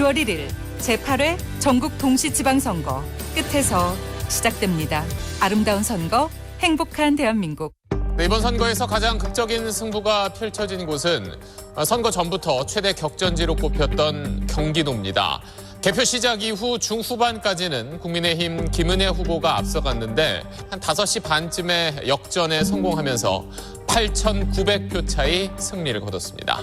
1월 1일 제8회 전국 동시지방선거 끝에서 시작됩니다. 아름다운 선거, 행복한 대한민국. 네, 이번 선거에서 가장 극적인 승부가 펼쳐진 곳은 선거 전부터 최대 격전지로 꼽혔던 경기도입니다. 개표 시작 이후 중후반까지는 국민의힘 김은혜 후보가 앞서갔는데 한 5시 반쯤에 역전에 성공하면서 8,900표 차이 승리를 거뒀습니다.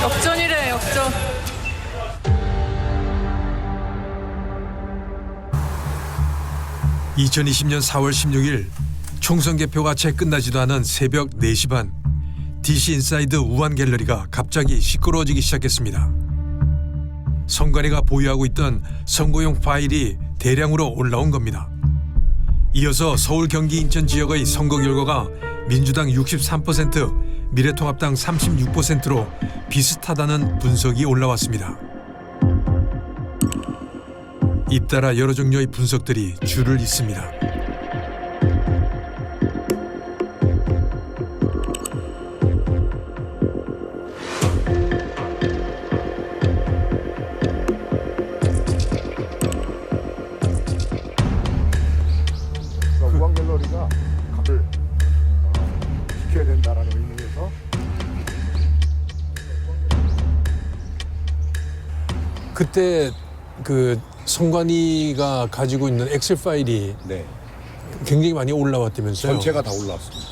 역전이래, 역전. (2020년 4월 16일) 총선 개표가 채 끝나지도 않은 새벽 4시 반 DC 인사이드 우한 갤러리가 갑자기 시끄러워지기 시작했습니다. 선관위가 보유하고 있던 선거용 파일이 대량으로 올라온 겁니다. 이어서 서울, 경기, 인천 지역의 선거 결과가 민주당 63%, 미래통합당 36%로 비슷하다는 분석이 올라왔습니다. 잇따라 여러 종류의 분석들이 줄을 잇습니다. 우한 갤러리가 값을 지켜야 된다라는 의미에서 그때 그 선관위가 가지고 있는 엑셀 파일이 네, 굉장히 많이 올라왔다면서요? 전체가 다 올라왔습니다.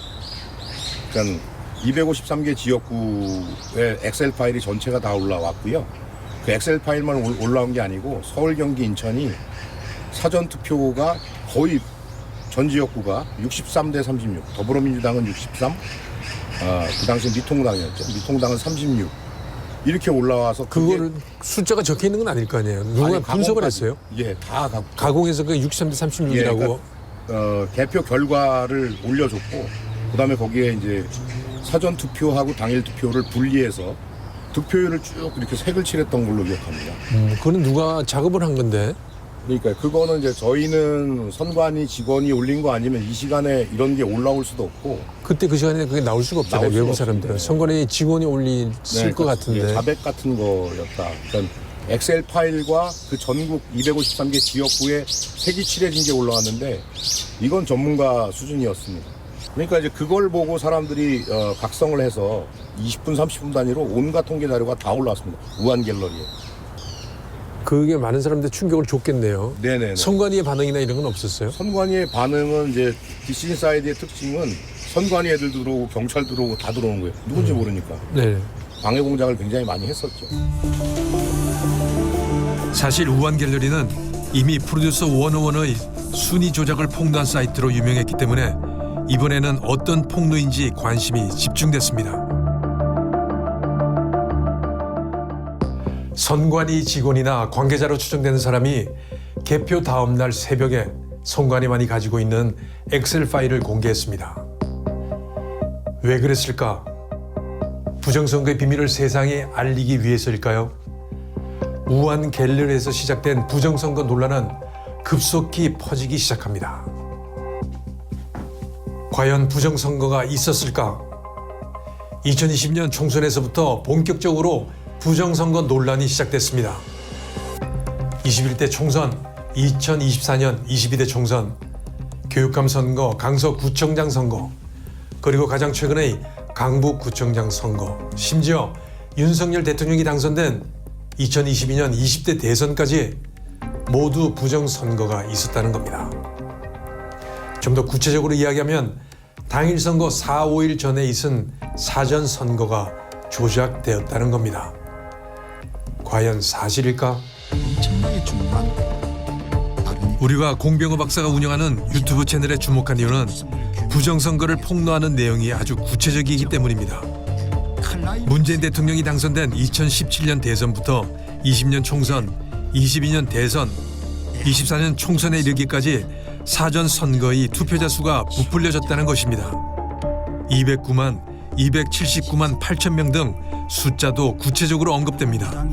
그러니까 253개 지역구의 엑셀 파일이 전체가 다 올라왔고요. 그 엑셀 파일만 올라온 게 아니고 서울, 경기, 인천이 사전 투표가 거의 전 지역구가 63대 36, 더불어민주당은 63, 그 당시 미통당이었죠. 미통당은 36 이렇게 올라와서 그거를 숫자가 적혀 있는 건 아닐 거 아니에요. 누가 아니, 분석을 가공까지, 했어요? 예, 다 가공해서 그 63대 36이라고. 개표 결과를 올려줬고, 그다음에 거기에 이제 사전 투표하고 당일 투표를 분리해서 득표율을 쭉 이렇게 색을 칠했던 걸로 기억합니다. 그거는 누가 작업을 한 건데? 그러니까 그거는 이제 저희는 선관위 직원이 올린 거 아니면 이 시간에 이런 게 올라올 수도 없고. 그때 그 시간에 그게 나올 수가 없잖아요. 나올 수가 외국 사람들은. 없습니다. 선관위 직원이 올렸을 것 그러니까 같은데. 자백 같은 거였다. 그러니까 엑셀 파일과 그 전국 253개 지역구에 색이 칠해진 게 올라왔는데 이건 전문가 수준이었습니다. 그러니까 이제 그걸 보고 사람들이 각성을 해서 20분, 30분 단위로 온갖 통계 자료가 다 올라왔습니다. 우한 갤러리에. 그게 많은 사람들 충격을 줬겠네요. 네네. 선관위의 반응이나 이런 건 없었어요? 선관위의 반응은 이제 DC 인사이드의 특징은 선관위 애들 들어오고 경찰 들어오고 다 들어오는 거예요. 누군지 모르니까. 네. 방해 공작을 굉장히 많이 했었죠. 사실 우한 갤러리는 이미 프로듀서 101의 순위 조작을 폭로한 사이트로 유명했기 때문에 이번에는 어떤 폭로인지 관심이 집중됐습니다. 선관위 직원이나 관계자로 추정되는 사람이 개표 다음 날 새벽에 선관위만이 가지고 있는 엑셀 파일을 공개했습니다. 왜 그랬을까? 부정선거의 비밀을 세상에 알리기 위해서일까요? 우한 갤러리에서 시작된 부정선거 논란은 급속히 퍼지기 시작합니다. 과연 부정선거가 있었을까? 2020년 총선에서부터 본격적으로 부정선거 논란이 시작됐습니다. 21대 총선, 2024년 22대 총선, 교육감 선거, 강서구청장 선거, 그리고 가장 최근의 강북구청장 선거, 심지어 윤석열 대통령이 당선된 2022년 20대 대선까지 모두 부정선거가 있었다는 겁니다. 좀 더 구체적으로 이야기하면 당일 선거 4, 5일 전에 있은 사전 선거가 조작되었다는 겁니다. 과연 사실일까? 엄청나게 중요한 우리가 공병호 박사가 운영하는 유튜브 채널에 주목한 이유는 부정선거를 폭로하는 내용이 아주 구체적이기 때문입니다. 문재인 대통령이 당선된 2017년 대선부터 20년 총선, 22년 대선, 24년 총선에 이르기까지 사전 선거의 투표자 수가 부풀려졌다는 것입니다. 209만, 279만 8천 명 등 숫자도 구체적으로 언급됩니다.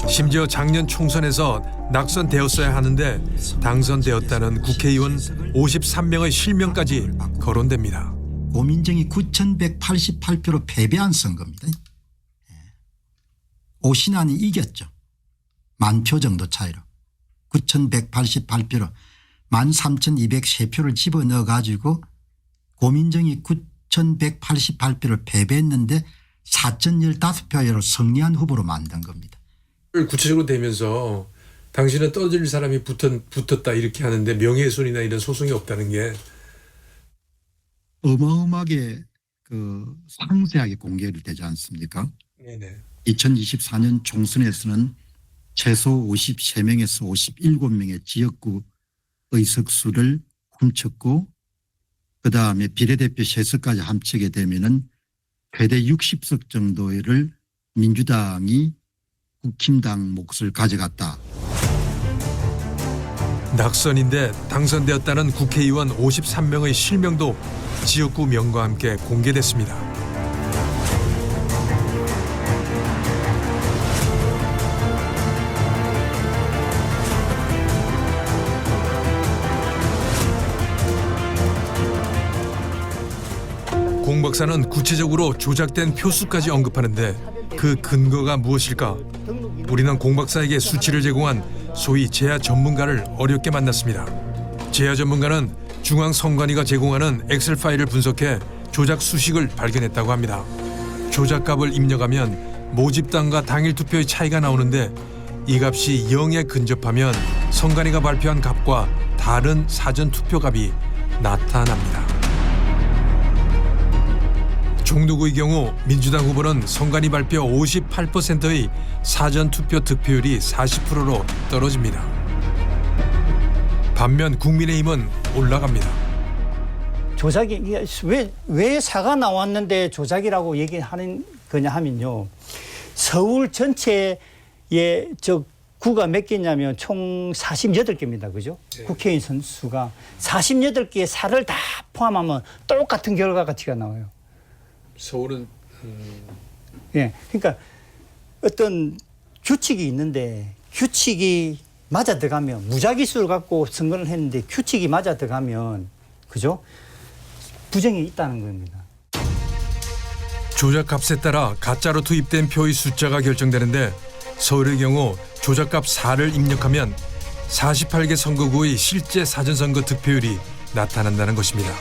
심지어 작년 총선에서 낙선되었어야 하는데 당선되었다는 국회의원 53명의 실명까지 거론됩니다. 고민정이 9,188표로 패배한 선거입니다. 오신환이 이겼죠. 10,000표 정도 차이로. 9,188표로 13,203표를 집어넣어 가지고 고민정이 9,188표를 패배했는데 4,015표로 승리한 후보로 만든 겁니다. 구체적으로 되면서 당신은 떨어질 사람이 붙었다 이렇게 하는데 명예훼손이나 이런 소송이 없다는 게 어마어마하게 상세하게 공개를 되지 않습니까? 네네. 2024년 총선에서는 최소 53명에서 57명의 지역구 의석수를 훔쳤고 그다음에 비례대표 세석까지 합치게 되면은 최대 60석 정도를 민주당이 국힘당 몫을 가져갔다. 낙선인데 당선되었다는 국회의원 53명의 실명도 지역구 명과 함께 공개됐습니다. 공 박사는 구체적으로 조작된 표수까지 언급하는데 그 근거가 무엇일까? 우리는 공 박사에게 수치를 제공한 소위 재야 전문가를 어렵게 만났습니다. 재야 전문가는 중앙선관위가 제공하는 엑셀 파일을 분석해 조작 수식을 발견했다고 합니다. 조작값을 입력하면 모집당과 당일 투표의 차이가 나오는데 이 값이 0에 근접하면 선관위가 발표한 값과 다른 사전 투표값이 나타납니다. 종로구의 경우 민주당 후보는 선관위 발표 58%의 사전 투표 득표율이 40%로 떨어집니다. 반면 국민의힘은 올라갑니다. 조작이 왜 사가 나왔는데 조작이라고 얘기하는 거냐 하면요. 서울 전체에 저 구가 몇 개냐면 총 48개입니다. 그죠? 네. 국회의원 선수가 48개의 사를 다 포함하면 똑같은 결과가치가 나와요. 서울은 예, 그러니까 어떤 규칙이 있는데 규칙이 맞아 들어가면 무작위수를 갖고 선거를 했는데 규칙이 맞아 들어가면 그죠? 부정이 있다는 겁니다. 조작값에 따라 가짜로 투입된 표의 숫자가 결정되는데 서울의 경우 조작값 4를 입력하면 48개 선거구의 실제 사전선거 득표율이 나타난다는 것입니다.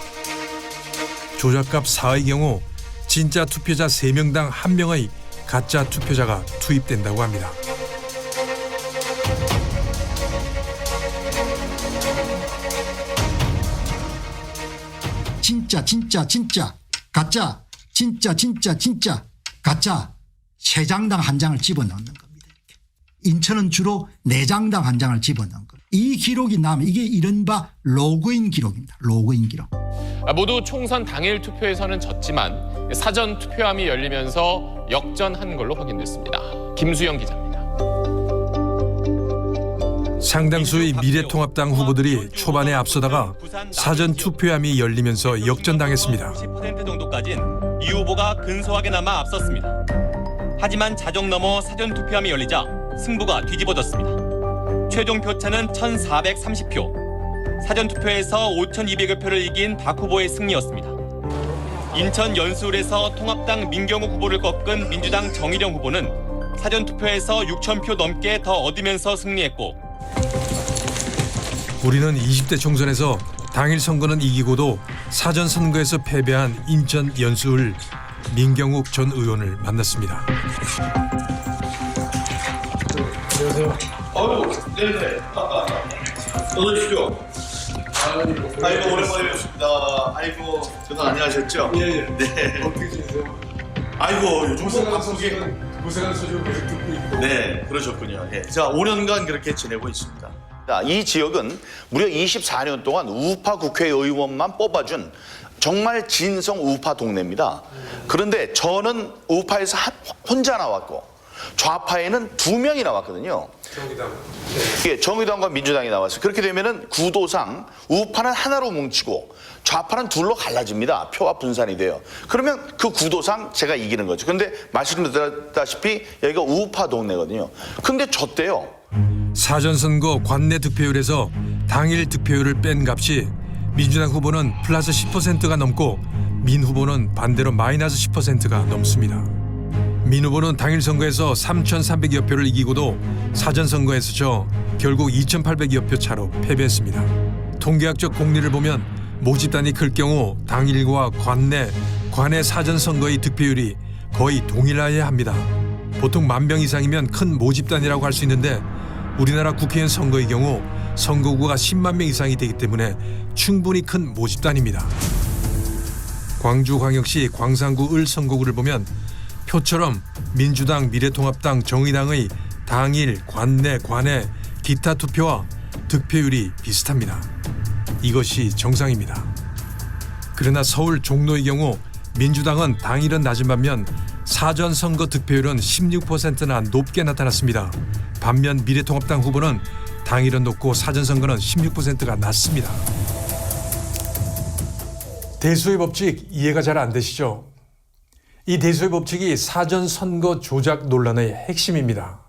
조작값 4의 경우 진짜 투표자 3명당 1명의 가짜 투표자가 투입된다고 합니다. 진짜 가짜 진짜 가짜 3장당 1장을 집어넣는 겁니다. 인천은 주로 4장당 1장을 집어넣는 거예요. 이 기록이 나면 이게 이른바 로그인 기록입니다. 로그인 기록. 모두 총선 당일 투표에서는 졌지만 사전 투표함이 열리면서 역전한 걸로 확인됐습니다. 김수영 기자입니다. 상당수의 미래통합당 후보들이 초반에 앞서다가 사전 투표함이 열리면서 역전당했습니다. 10% 정도까진 이 후보가 근소하게 남아 앞섰습니다. 하지만 자정 넘어 사전 투표함이 열리자 승부가 뒤집어졌습니다. 최종 표차는 1,430표. 사전 투표에서 5,200여 표를 이긴 박 후보의 승리였습니다. 인천 연수울에서 통합당 민경욱 후보를 꺾은 민주당 정일영 후보는 사전 투표에서 6,000표 넘게 더 얻으면서 승리했고 우리는 20대 총선에서 당일 선거는 이기고도 사전 선거에서 패배한 인천 연수을 민경욱 전 의원을 만났습니다. 어서 오십시오. 아이고 오랜만에 뵙습니다. 아이고 저는 안녕하셨죠? 예. 네. 어떻게 지내세요? 아이고 요즘 바쁘게. 고생한 소식 계속 듣고 있고. 네, 그러셨군요. 예. 자, 5년간 그렇게 지내고 있습니다. 자, 이 지역은 무려 24년 동안 우파 국회의원만 뽑아준 정말 진성 우파 동네입니다. 그런데 저는 우파에서 혼자 나왔고 좌파에는 2명이 나왔거든요. 정의당. 예, 정의당과 민주당이 나왔어요. 그렇게 되면은 구도상 우파는 하나로 뭉치고 좌파는 둘로 갈라집니다. 표가 분산이 돼요. 그러면 그 구도상 제가 이기는 거죠. 근데 말씀드렸다시피 여기가 우파 동네거든요. 근데 졌대요. 사전 선거 관내 득표율에서 당일 득표율을 뺀 값이 민주당 후보는 플러스 10%가 넘고 민 후보는 반대로 마이너스 10%가 넘습니다. 민 후보는 당일 선거에서 3,300여 표를 이기고도 사전 선거에서 져 결국 2,800여 표 차로 패배했습니다. 통계학적 공리를 보면 모집단이 클 경우 당일과 관내 사전 선거의 득표율이 거의 동일해야 합니다. 보통 10,000명 이상이면 큰 모집단이라고 할 수 있는데 우리나라 국회의원 선거의 경우 선거구가 10만 명 이상이 되기 때문에 충분히 큰 모집단입니다. 광주광역시 광산구 을 선거구를 보면 표처럼 민주당, 미래통합당, 정의당의 당일, 관내, 기타 투표와 득표율이 비슷합니다. 이것이 정상입니다. 그러나 서울 종로의 경우 민주당은 당일은 낮은 반면 사전 선거 득표율은 16%나 높게 나타났습니다. 반면 미래통합당 후보는 당일은 높고 사전 선거는 16%가 낮습니다. 대수의 법칙 이해가 잘 안 되시죠? 이 대수의 법칙이 사전 선거 조작 논란의 핵심입니다.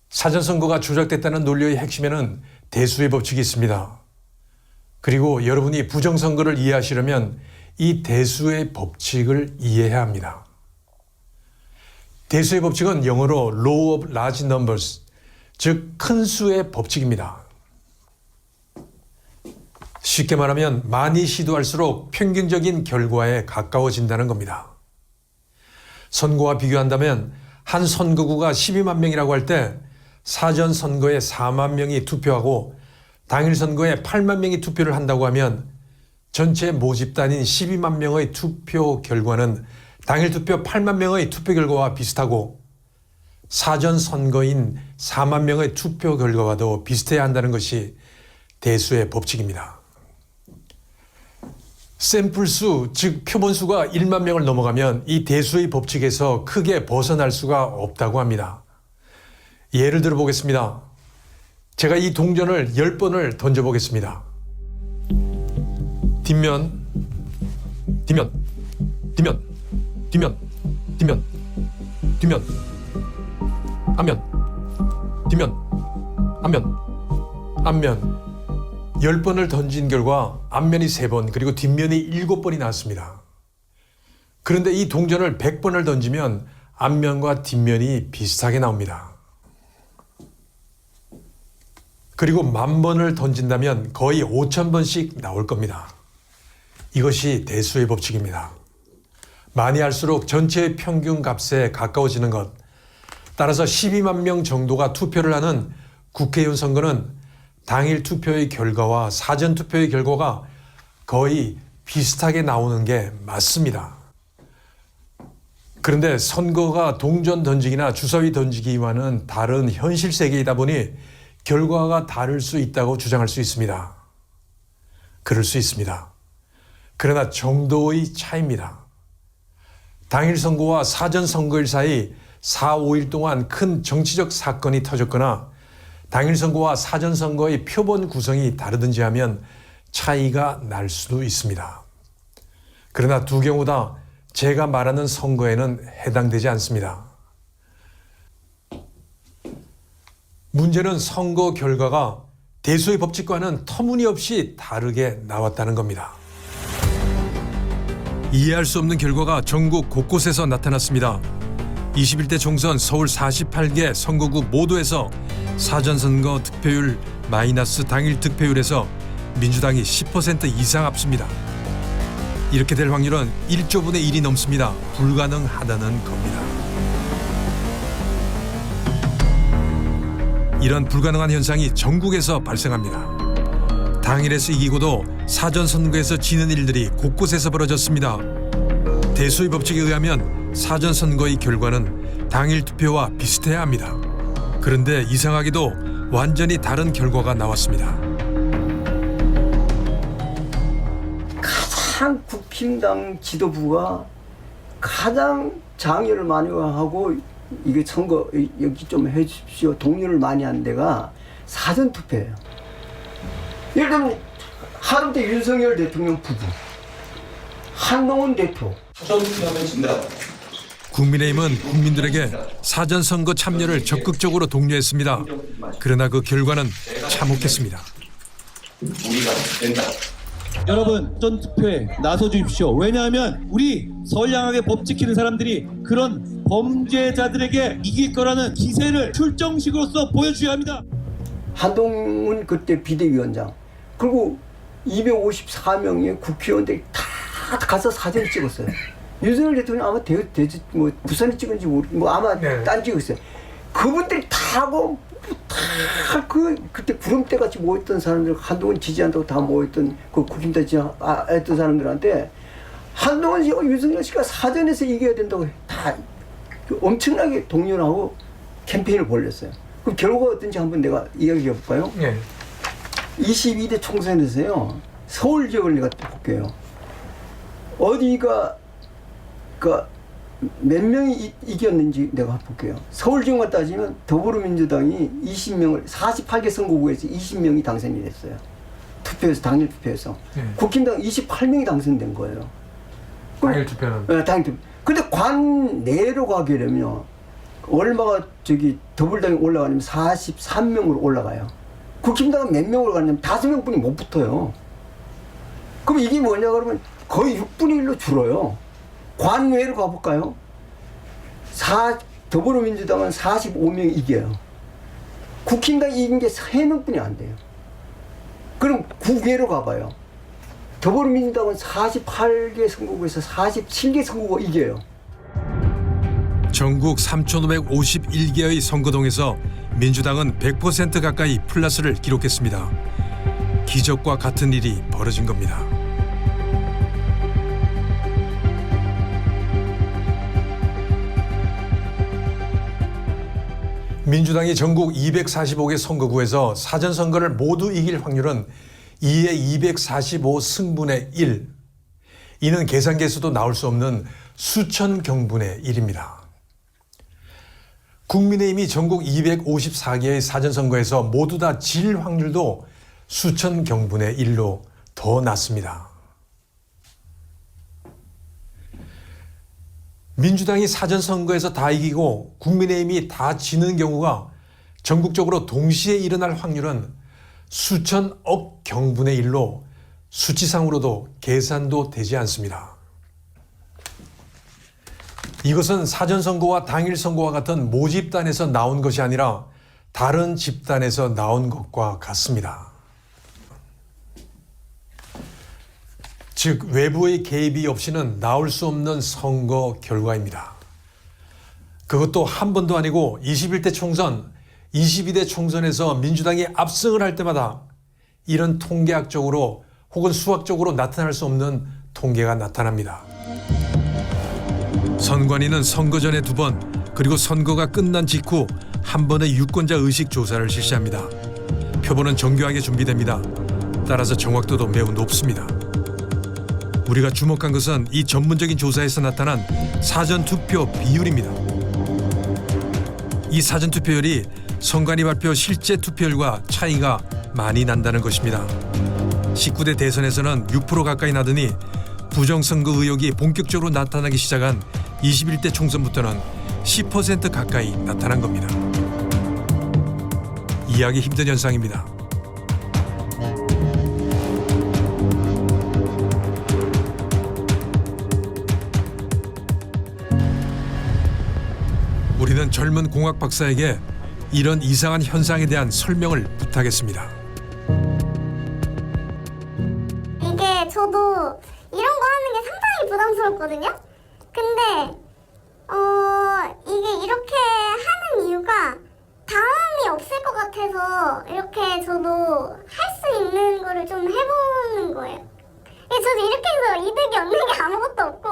사전 선거가 조작됐다는 논리의 핵심에는 대수의 법칙이 있습니다. 그리고 여러분이 부정선거를 이해하시려면 이 대수의 법칙을 이해해야 합니다. 대수의 법칙은 영어로 Law of Large Numbers, 즉 큰 수의 법칙입니다. 쉽게 말하면 많이 시도할수록 평균적인 결과에 가까워진다는 겁니다. 선거와 비교한다면 한 선거구가 12만 명이라고 할 때 사전 선거에 4만 명이 투표하고 당일 선거에 8만 명이 투표를 한다고 하면 전체 모집단인 12만 명의 투표 결과는 당일 투표 8만 명의 투표 결과와 비슷하고 사전 선거인 4만 명의 투표 결과와도 비슷해야 한다는 것이 대수의 법칙입니다. 샘플수, 즉 표본수가 1만 명을 넘어가면 이 대수의 법칙에서 크게 벗어날 수가 없다고 합니다. 예를 들어 보겠습니다. 제가 이 동전을 10번을 던져보겠습니다. 뒷면, 뒷면, 뒷면, 뒷면, 뒷면, 뒷면, 앞면, 뒷면, 앞면, 앞면. 10번을 던진 결과 앞면이 3번 그리고 뒷면이 7번이 나왔습니다. 그런데 이 동전을 100번을 던지면 앞면과 뒷면이 비슷하게 나옵니다. 그리고 10,000번을 던진다면 거의 5,000번씩 나올 겁니다. 이것이 대수의 법칙입니다. 많이 할수록 전체 평균 값에 가까워지는 것. 따라서 12만 명 정도가 투표를 하는 국회의원 선거는 당일 투표의 결과와 사전 투표의 결과가 거의 비슷하게 나오는 게 맞습니다. 그런데 선거가 동전 던지기나 주사위 던지기와는 다른 현실 세계이다 보니 결과가 다를 수 있다고 주장할 수 있습니다. 그럴 수 있습니다. 그러나 정도의 차이입니다. 당일 선거와 사전 선거일 사이 4, 5일 동안 큰 정치적 사건이 터졌거나 당일 선거와 사전 선거의 표본 구성이 다르든지 하면 차이가 날 수도 있습니다. 그러나 두 경우 다 제가 말하는 선거에는 해당되지 않습니다. 문제는 선거 결과가 대수의 법칙과는 터무니없이 다르게 나왔다는 겁니다. 이해할 수 없는 결과가 전국 곳곳에서 나타났습니다. 21대 총선 서울 48개 선거구 모두에서 사전선거 득표율 마이너스 당일 득표율에서 민주당이 10% 이상 앞섭니다. 이렇게 될 확률은 1조분의 1이 넘습니다. 불가능하다는 겁니다. 이런 불가능한 현상이 전국에서 발생합니다. 당일에서 이기고도 사전 선거에서 지는 일들이 곳곳에서 벌어졌습니다. 대소의 법칙에 의하면 사전 선거의 결과는 당일 투표와 비슷해야 합니다. 그런데 이상하게도 완전히 다른 결과가 나왔습니다. 가장 국힘당 지도부가 가장 장애를 많이 하고 이게 선거 여기 좀 해주십시오 동료를 많이 한 데가 사전 투표예요. 예를 들면 하루대 윤석열 대통령 부부, 한동훈 대표. 국민의힘은 국민들에게 사전 선거 참여를 적극적으로 독려했습니다. 그러나 그 결과는 참혹했습니다. 여러분 전 투표에 나서 주십시오. 왜냐하면 우리 선량하게 법 지키는 사람들이 그런 범죄자들에게 이길 거라는 기세를 출정식으로서 보여줘야 합니다. 한동훈 그때 비대위원장 그리고 254명의 국회의원들이 다 가서 사진을 찍었어요. 윤석열 대통령 아마 뭐 부산에 찍은지 뭐 아마 딴 찍었어요. 그분들이 다 하고 그때 구름대 같이 모였던 사람들, 한동훈 지지한다고 다 모였던 그 국힘당 지지했던 사람들한테 한동훈 씨와 윤석열 씨가 사전에서 이겨야 된다고 다 엄청나게 동요하고 캠페인을 벌였어요. 그럼 결과가 어떤지 한번 내가 이야기해 볼까요? 네. 22대 총선에서요, 서울 지역을 내가 볼게요. 어디가 몇 명이 이겼는지 내가 볼게요. 서울 지역만 따지면 더불어민주당이 20명을 48개 선거구에서 20명이 당선이 됐어요. 투표에서 당일 투표에서. 국힘당 28명이 당선된 거예요. 당일 투표는? 네, 당일 투표. 근데 관 내로 가게 되면 얼마가 더불당이 올라가냐면 43명으로 올라가요. 국힘당은 몇 명으로 가냐면 5명뿐이 못 붙어요. 그럼 이게 뭐냐 그러면 거의 6분의 1로 줄어요. 관외로 가볼까요? 더불어민주당은 45명 이겨요. 국힘당이 이긴 게 3명뿐이 안 돼요. 그럼 국외로 가봐요. 더불어민주당은 48개 선거구에서 47개 선거구 이겨요. 전국 3,551개의 선거동에서 민주당은 100% 가까이 플러스를 기록했습니다. 기적과 같은 일이 벌어진 겁니다. 민주당이 전국 245개 선거구에서 사전선거를 모두 이길 확률은 2의 245 승분의 1. 이는 계산기에서도 나올 수 없는 수천 경분의 1입니다. 국민의힘이 전국 254개의 사전선거에서 모두 다 질 확률도 수천 경분의 1로 더 낮습니다. 민주당이 사전선거에서 다 이기고 국민의힘이 다 지는 경우가 전국적으로 동시에 일어날 확률은 수천억 경분의 1로 수치상으로도 계산도 되지 않습니다. 이것은 사전선거와 당일선거와 같은 모집단에서 나온 것이 아니라 다른 집단에서 나온 것과 같습니다. 즉 외부의 개입이 없이는 나올 수 없는 선거 결과입니다. 그것도 한 번도 아니고 21대 총선, 22대 총선에서 민주당이 압승을 할 때마다 이런 통계학적으로 혹은 수학적으로 나타날 수 없는 통계가 나타납니다. 선관위는 선거 전에 2번 그리고 선거가 끝난 직후 한 번의 유권자 의식 조사를 실시합니다. 표본은 정교하게 준비됩니다. 따라서 정확도도 매우 높습니다. 우리가 주목한 것은 이 전문적인 조사에서 나타난 사전투표 비율입니다. 이 사전투표율이 선관위 발표 실제 투표율과 차이가 많이 난다는 것입니다. 19대 대선에서는 6% 가까이 나더니 부정선거 의혹이 본격적으로 나타나기 시작한 21대 총선부터는 10% 가까이 나타난 겁니다. 이해하기 힘든 현상입니다. 우리는 젊은 공학 박사에게 이런 이상한 현상에 대한 설명을 부탁했습니다. 저도 이런 거 하는 게 상당히 부담스럽거든요. 근데 이게 이렇게 하는 이유가 다음이 없을 것 같아서 이렇게 저도 할 수 있는 거를 좀 해보는 거예요. 저도 이렇게 해서 이득이 없는 게 아무것도 없고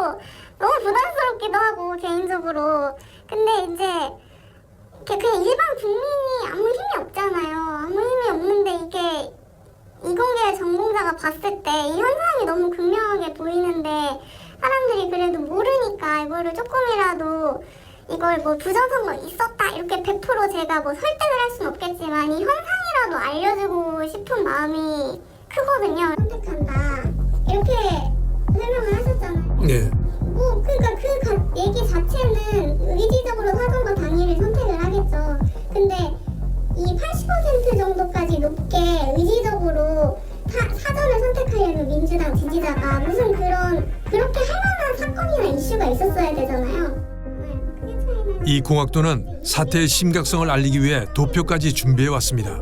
너무 부담스럽기도 하고 개인적으로. 근데 이제 그냥 일반 국민이 아무 힘이 없잖아요. 아무 힘이 없는데 이게 이공계 전공자가 봤을 때 이 현상이 너무 극명하게 보이는데 사람들이 그래도 모르니까 이거를 조금이라도 이걸 뭐 부정선거 있었다 이렇게 100% 제가 뭐 설득을 할 수는 없겠지만 이 현상이라도 알려주고 싶은 마음이 크거든요. 선택한다 이렇게 설명을 하셨잖아요. 네. 뭐 그러니까 그 얘기 자체는 의지적으로 사전과 당일을 선택을 하겠죠. 근데 이 80% 정도까지 높게 의지적으로 사전을 선택하려는 민주당 지지자가 무슨 그렇게 할 만한 사건이나 이슈가 있었어야 되잖아요. 이 공학도는 사태의 심각성을 알리기 위해 도표까지 준비해 왔습니다.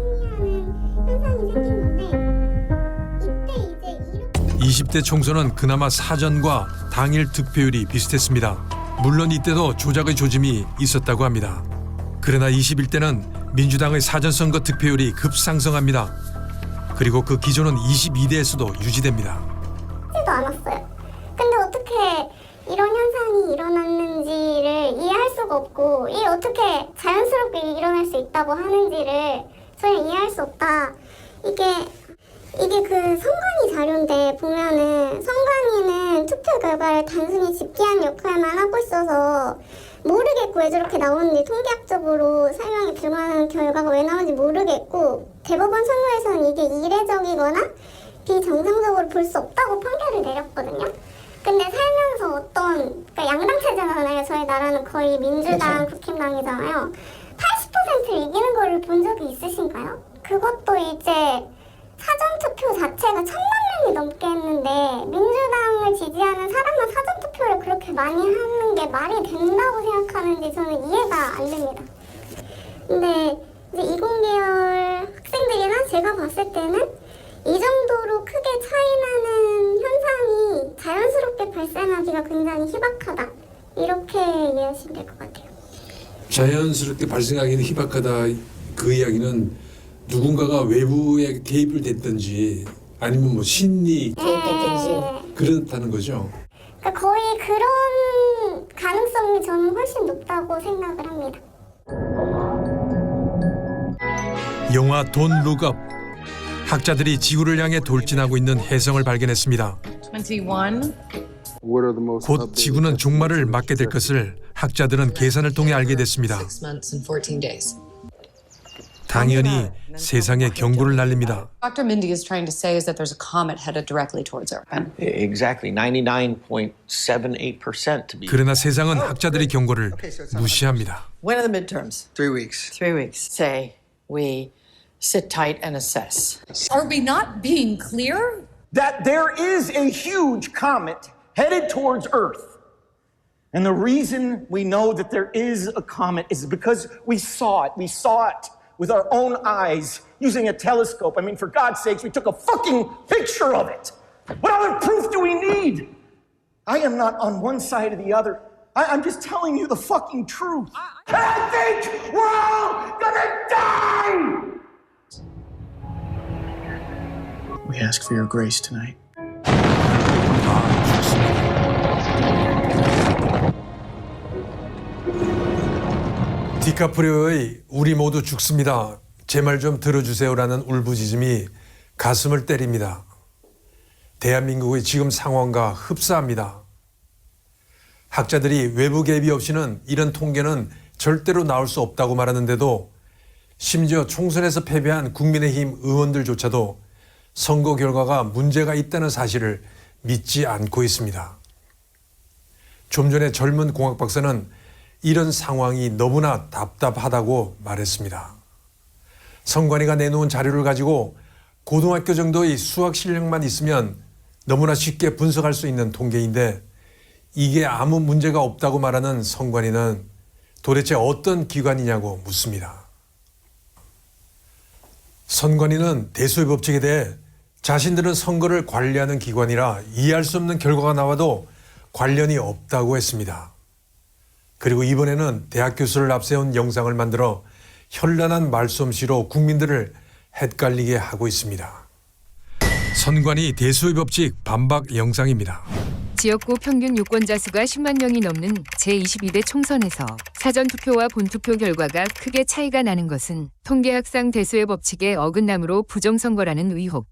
20대 총선은 그나마 사전과 당일 득표율이 비슷했습니다. 물론 이때도 조작의 조짐이 있었다고 합니다. 그러나 21대는 민주당의 사전선거 득표율이 급상승합니다. 그리고 그 기조는 22대에서도 유지됩니다. 하지도 않았어요. 근데 어떻게 이런 현상이 일어났는지를 이해할 수가 없고 이게 어떻게 자연스럽게 일어날 수 있다고 하는지를 저는 이해할 수 없다. 이게 그 선관위 자료인데 보면은 선관위는 투표 결과를 단순히 집계한 역할만 하고 있어서 모르겠고 왜 저렇게 나오는지 통계학적으로 설명이 불가능한 결과가 왜 나오는지 모르겠고 대법원 선고에서는 이게 이례적이거나 비정상적으로 볼 수 없다고 판결을 내렸거든요. 근데 살면서 그러니까 양당체제잖아요. 저희 나라는 거의 민주당, 국힘당이잖아요. 80%를 이기는 거를 본 적이 있으신가요? 그것도 이제 사전투표 자체가 1000만 명이 넘게 했는데 민주당을 지지하는 사람만 사전투표를 그렇게 많이 하는 게 말이 된다고 생각하는지 저는 이해가 안 됩니다. 근데 이제 이공계열 학생들이나 제가 봤을 때는 이 정도로 크게 차이나는 현상이 자연스럽게 발생하기가 굉장히 희박하다. 이렇게 이해하시면 될 것 같아요. 자연스럽게 발생하기는 희박하다. 그 이야기는 누군가가 외부에 개입을 됐든지 아니면 뭐 신이 그렇다는 거죠. 그러니까 거의 그런 가능성이 저는 훨씬 높다고 생각을 합니다. 영화 돈 룩업. 학자들이 지구를 향해 돌진하고 있는 혜성을 발견했습니다. 21. 곧 지구는 종말을 맞게 될 것을 학자들은 계산을 통해 알게 됐습니다. 당연히 세상에 경고를 날립니다. Dr. Mindy is trying to say is that there's a comet headed directly towards Earth. Exactly, 99.78% to be. 그러나 세상은 학자들의 경고를 무시합니다. When are the midterms? 3 weeks. 3 weeks. Say we sit tight and assess. Are we not being clear? That there is a huge comet headed towards Earth. And the reason we know that there is a comet is because we saw it. We saw it with our own eyes using a telescope. I mean, for God's sakes, we took a fucking picture of it. What other proof do we need? I am not on one side or the other. I'm just telling you the fucking truth. And I think we're all gonna die! We ask for your grace tonight. 디카프리오의 우리 모두 죽습니다. 제 말 좀 들어주세요라는 울부짖음이 가슴을 때립니다. 대한민국의 지금 상황과 흡사합니다. 학자들이 외부 개입이 없이는 이런 통계는 절대로 나올 수 없다고 말하는데도 심지어 총선에서 패배한 국민의힘 의원들조차도 선거 결과가 문제가 있다는 사실을 믿지 않고 있습니다. 좀 전에 젊은 공학 박사는 이런 상황이 너무나 답답하다고 말했습니다. 선관위가 내놓은 자료를 가지고 고등학교 정도의 수학 실력만 있으면 너무나 쉽게 분석할 수 있는 통계인데 이게 아무 문제가 없다고 말하는 선관위는 도대체 어떤 기관이냐고 묻습니다. 선관위는 대소의 법칙에 대해 자신들은 선거를 관리하는 기관이라 이해할 수 없는 결과가 나와도 관련이 없다고 했습니다. 그리고 이번에는 대학 교수를 앞세운 영상을 만들어 현란한 말솜씨로 국민들을 헷갈리게 하고 있습니다. 선관위 대수의 법칙 반박 영상입니다. 지역구 평균 유권자 수가 10만 명이 넘는 제22대 총선에서 사전투표와 본투표 결과가 크게 차이가 나는 것은 통계학상 대수의 법칙의 어긋남으로 부정선거라는 의혹.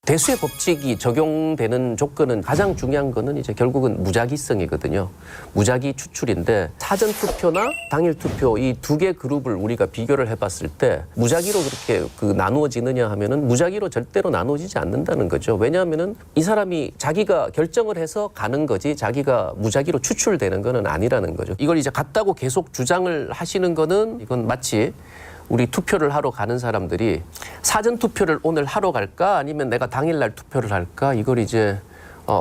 대수의 법칙이 적용되는 조건은 가장 중요한 거는 이제 결국은 무작위성이거든요. 무작위 추출인데 사전 투표나 당일 투표 이 두 개 그룹을 우리가 비교를 해봤을 때 무작위로 그렇게 나누어지느냐 하면은 무작위로 절대로 나누어지지 않는다는 거죠. 왜냐하면은 이 사람이 자기가 결정을 해서 가는 거지 자기가 무작위로 추출되는 거는 아니라는 거죠. 이걸 이제 같다고 계속 주장을 하시는 거는 이건 마치 우리 투표를 하러 가는 사람들이 사전 투표를 오늘 하러 갈까 아니면 내가 당일날 투표를 할까 이걸 이제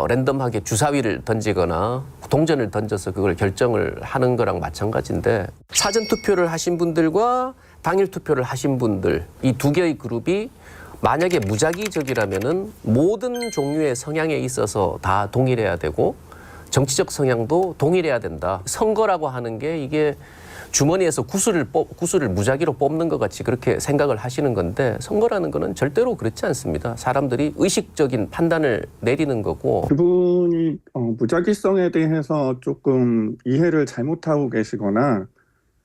랜덤하게 주사위를 던지거나 동전을 던져서 그걸 결정을 하는 거랑 마찬가지인데 사전 투표를 하신 분들과 당일 투표를 하신 분들 이 두 개의 그룹이 만약에 무작위적이라면은 모든 종류의 성향에 있어서 다 동일해야 되고 정치적 성향도 동일해야 된다. 선거라고 하는 게 이게 주머니에서 구슬을 무작위로 뽑는 것 같이 그렇게 생각을 하시는 건데 선거라는 거는 절대로 그렇지 않습니다. 사람들이 의식적인 판단을 내리는 거고. 그분이 무작위성에 대해서 조금 이해를 잘못하고 계시거나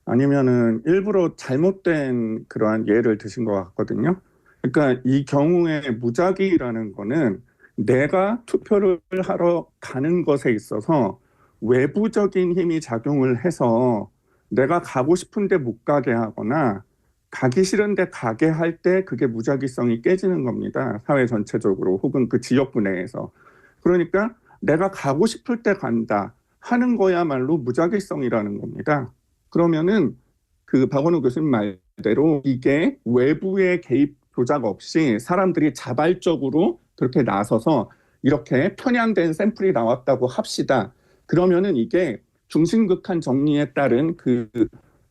아니면은 일부러 잘못된 그러한 예를 드신 것 같거든요. 그러니까 이 경우에 무작위라는 거는 내가 투표를 하러 가는 것에 있어서 외부적인 힘이 작용을 해서 내가 가고 싶은데 못 가게 하거나 가기 싫은데 가게 할 때 그게 무작위성이 깨지는 겁니다. 사회 전체적으로 혹은 그 지역구 내에서. 그러니까 내가 가고 싶을 때 간다 하는 거야말로 무작위성이라는 겁니다. 그러면은 그 박원우 교수님 말대로 이게 외부의 개입 조작 없이 사람들이 자발적으로 그렇게 나서서 이렇게 편향된 샘플이 나왔다고 합시다. 그러면은 이게 중심극한 정리에 따른 그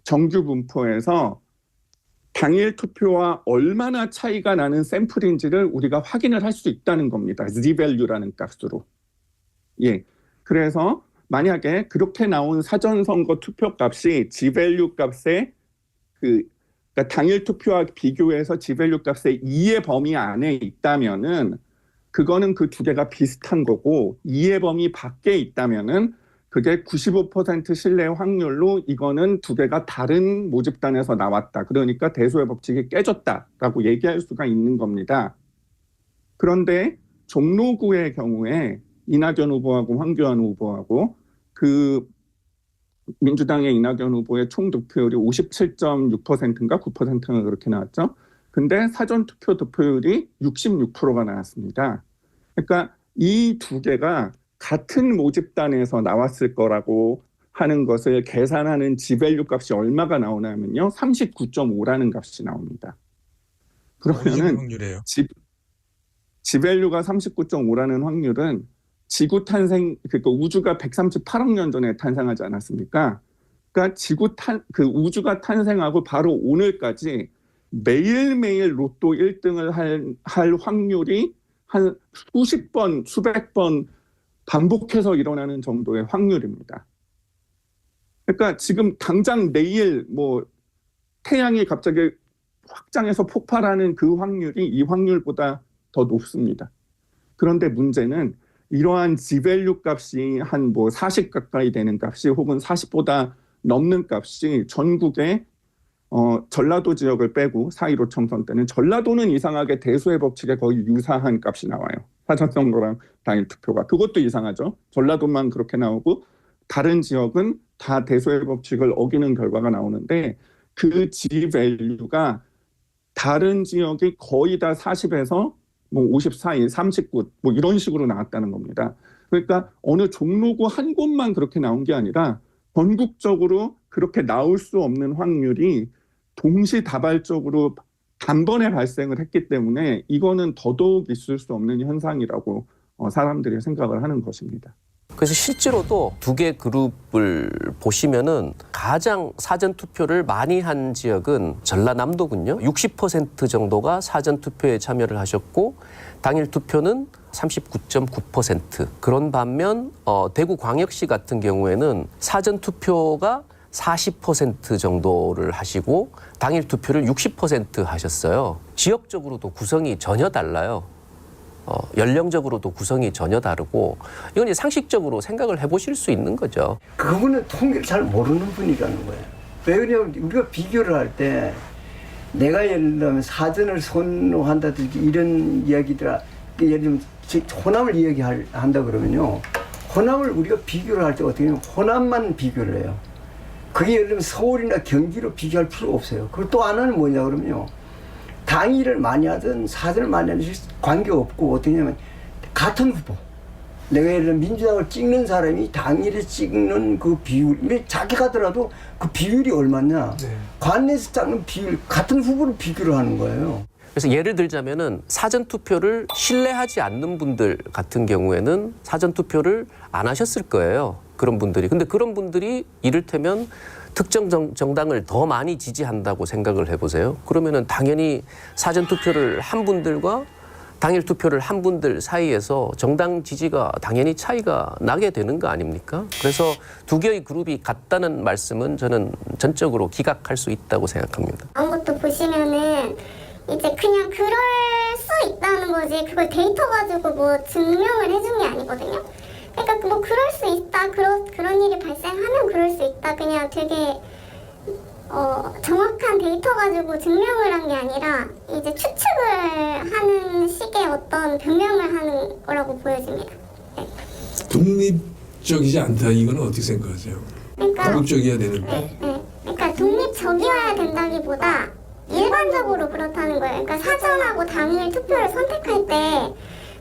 정규 분포에서 당일 투표와 얼마나 차이가 나는 샘플인지를 우리가 확인을 할 수 있다는 겁니다. Z-value라는 값으로. 예. 그래서 만약에 그렇게 나온 사전선거 투표값이 G-value 값의 그러니까 당일 투표와 비교해서 G-value 값의 2의 범위 안에 있다면은 그거는 그 두 개가 비슷한 거고 2의 범위 밖에 있다면은 그게 95% 신뢰 확률로 이거는 두 개가 다른 모집단에서 나왔다. 그러니까 대수의 법칙이 깨졌다라고 얘기할 수가 있는 겁니다. 그런데 종로구의 경우에 이낙연 후보하고 황교안 후보하고 그 민주당의 이낙연 후보의 총 득표율이 57.6%인가 9%가 그렇게 나왔죠. 근데 사전투표 득표율이 66%가 나왔습니다. 그러니까 이 두 개가 같은 모집단에서 나왔을 거라고 하는 것을 계산하는 G-value 값이 얼마가 나오냐면요. 39.5라는 값이 나옵니다. 그러면은 G-value가 39.5라는 확률은 지구 탄생, 그러니까 우주가 138억 년 전에 탄생하지 않았습니까? 그러니까 우주가 탄생하고 바로 오늘까지 매일매일 로또 1등을 할 확률이 한 수십 번, 수백 번 반복해서 일어나는 정도의 확률입니다. 그러니까 지금 당장 내일 뭐 태양이 갑자기 확장해서 폭발하는 그 확률이 이 확률보다 더 높습니다. 그런데 문제는 이러한 G-value 값이 한 뭐 40 가까이 되는 값이 혹은 40보다 넘는 값이 전국에 전라도 지역을 빼고 4.15 총선 때는 전라도는 이상하게 대수의 법칙에 거의 유사한 값이 나와요. 사전선거랑 당일 투표가. 그것도 이상하죠. 전라도만 그렇게 나오고 다른 지역은 다 대수의 법칙을 어기는 결과가 나오는데 그 G-value가 다른 지역이 거의 다 40에서 뭐 54인, 39, 뭐 이런 식으로 나왔다는 겁니다. 그러니까 어느 종로구 한 곳만 그렇게 나온 게 아니라 전국적으로 그렇게 나올 수 없는 확률이 동시다발적으로 단번에 발생을 했기 때문에 이거는 더더욱 있을 수 없는 현상이라고 사람들이 생각을 하는 것입니다. 그래서 실제로도 두 개 그룹을 보시면은 가장 사전 투표를 많이 한 지역은 전라남도군요. 60% 정도가 사전 투표에 참여를 하셨고 당일 투표는 39.9%. 그런 반면 대구 광역시 같은 경우에는 사전 투표가 40% 정도를 하시고 당일 투표를 60% 하셨어요. 지역적으로도 구성이 전혀 달라요. 연령적으로도 구성이 전혀 다르고 이건 이제 상식적으로 생각을 해보실 수 있는 거죠. 그분은 통계를 잘 모르는 분이라는 거예요. 왜 그러냐면 우리가 비교를 할 때 내가 예를 들면 사전을 선호한다든지 이런 이야기들, 예를 들면 호남을 이야기한다 그러면요. 호남을 우리가 비교를 할 때 어떻게 하냐면 호남만 비교를 해요. 그게 예를 들면 서울이나 경기로 비교할 필요가 없어요. 그리고 또 하나는 뭐냐 그러면요. 당일을 많이 하든 사전을 많이 하든 관계없고 어떻게 하냐면 같은 후보. 내가 예를 들면 민주당을 찍는 사람이 당일에 찍는 그 비율, 작게 가더라도 그 비율이 얼마냐. 관내에서 잡는 비율, 같은 후보를 비교를 하는 거예요. 그래서 예를 들자면은 사전 투표를 신뢰하지 않는 분들 같은 경우에는 사전 투표를 안 하셨을 거예요. 그런 분들이. 근데 그런 분들이 이를테면 특정 정당을 더 많이 지지한다고 생각을 해보세요. 그러면은 당연히 사전 투표를 한 분들과 당일 투표를 한 분들 사이에서 정당 지지가 당연히 차이가 나게 되는 거 아닙니까? 그래서 두 개의 그룹이 같다는 말씀은 저는 전적으로 기각할 수 있다고 생각합니다. 아무것도 보시면은 이제 그냥 그럴 수 있다는 거지 그걸 데이터 가지고 뭐 증명을 해준 게 아니거든요. 그러니까 뭐 그럴 수 있다, 그런 일이 발생하면 그럴 수 있다, 그냥 되게 정확한 데이터 가지고 증명을 한 게 아니라 이제 추측을 하는 식의 어떤 변명을 하는 거라고 보여집니다. 네. 독립적이지 않다 이건 어떻게 생각하세요? 그러니까 독립적이어야 되는데. 네. 그러니까 독립적이어야 된다기보다 일반적으로 그렇다는 거예요. 그러니까 사전하고 당일 투표를 선택할 때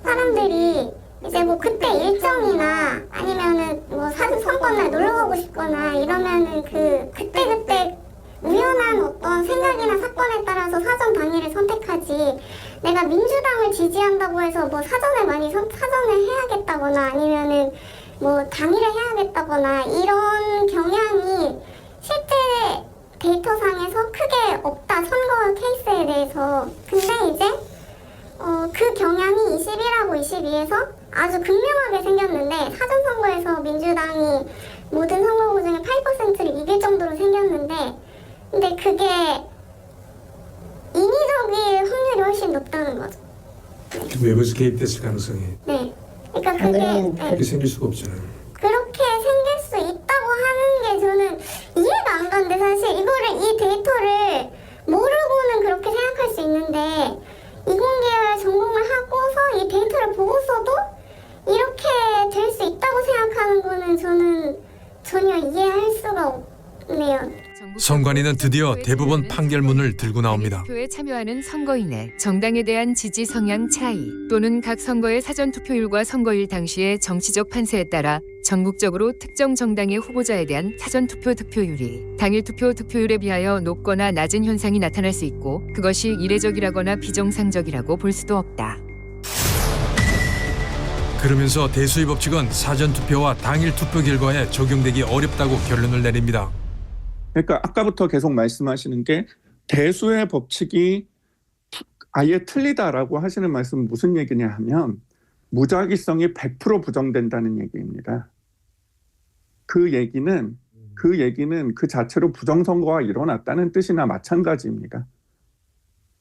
사람들이 이제 뭐 그때 일정이나 아니면은 뭐 선거날 놀러 가고 싶거나 이러면은 그때 우연한 어떤 생각이나 사건에 따라서 사전 당일을 선택하지, 내가 민주당을 지지한다고 해서 뭐 사전을 해야겠다거나 아니면은 뭐 당일에 해야겠다거나 이런 경향이 실제 데이터상에서 크게 없다, 선거 케이스에 대해서. 근데 이제 그 경향이 21하고 22에서 아주 극명하게 생겼는데, 사전선거에서 민주당이 모든 선거구 중에 8%를 이길 정도로 생겼는데, 근데 그게 인위적일 확률이 훨씬 높다는 거죠. 외부에서 개입됐을 가능성이. 네. 그러니까 그렇게 생길 수가 없잖아요. 그렇게 생길 수 있다고 하는 게 저는 이해가 안 가는데, 사실 이 데이터를 모르고는 그렇게 생각할 수 있는데, 이공계열 전공을 하고서 이 데이터를 보고서도 이렇게 될 수 있다고 생각하는 거는 저는 전혀 이해할 수가 없네요. 선관위는 드디어 대법원 판결문을 들고 나옵니다. 투표에 참여하는 선거인의 정당에 대한 지지 성향 차이 또는 각 선거의 사전 투표율과 선거일 당시의 정치적 판세에 따라 전국적으로 특정 정당의 후보자에 대한 사전 투표 득표율이 당일 투표 득표율에 비하여 높거나 낮은 현상이 나타날 수 있고, 그것이 이례적이라거나 비정상적이라고 볼 수도 없다. 그러면서 대수의 법칙은 사전 투표와 당일 투표 결과에 적용되기 어렵다고 결론을 내립니다. 그러니까 아까부터 계속 말씀하시는 게 대수의 법칙이 아예 틀리다라고 하시는 말씀은 무슨 얘기냐 하면 무작위성이 100% 부정된다는 얘기입니다. 그 얘기는 그 자체로 부정선거가 일어났다는 뜻이나 마찬가지입니다.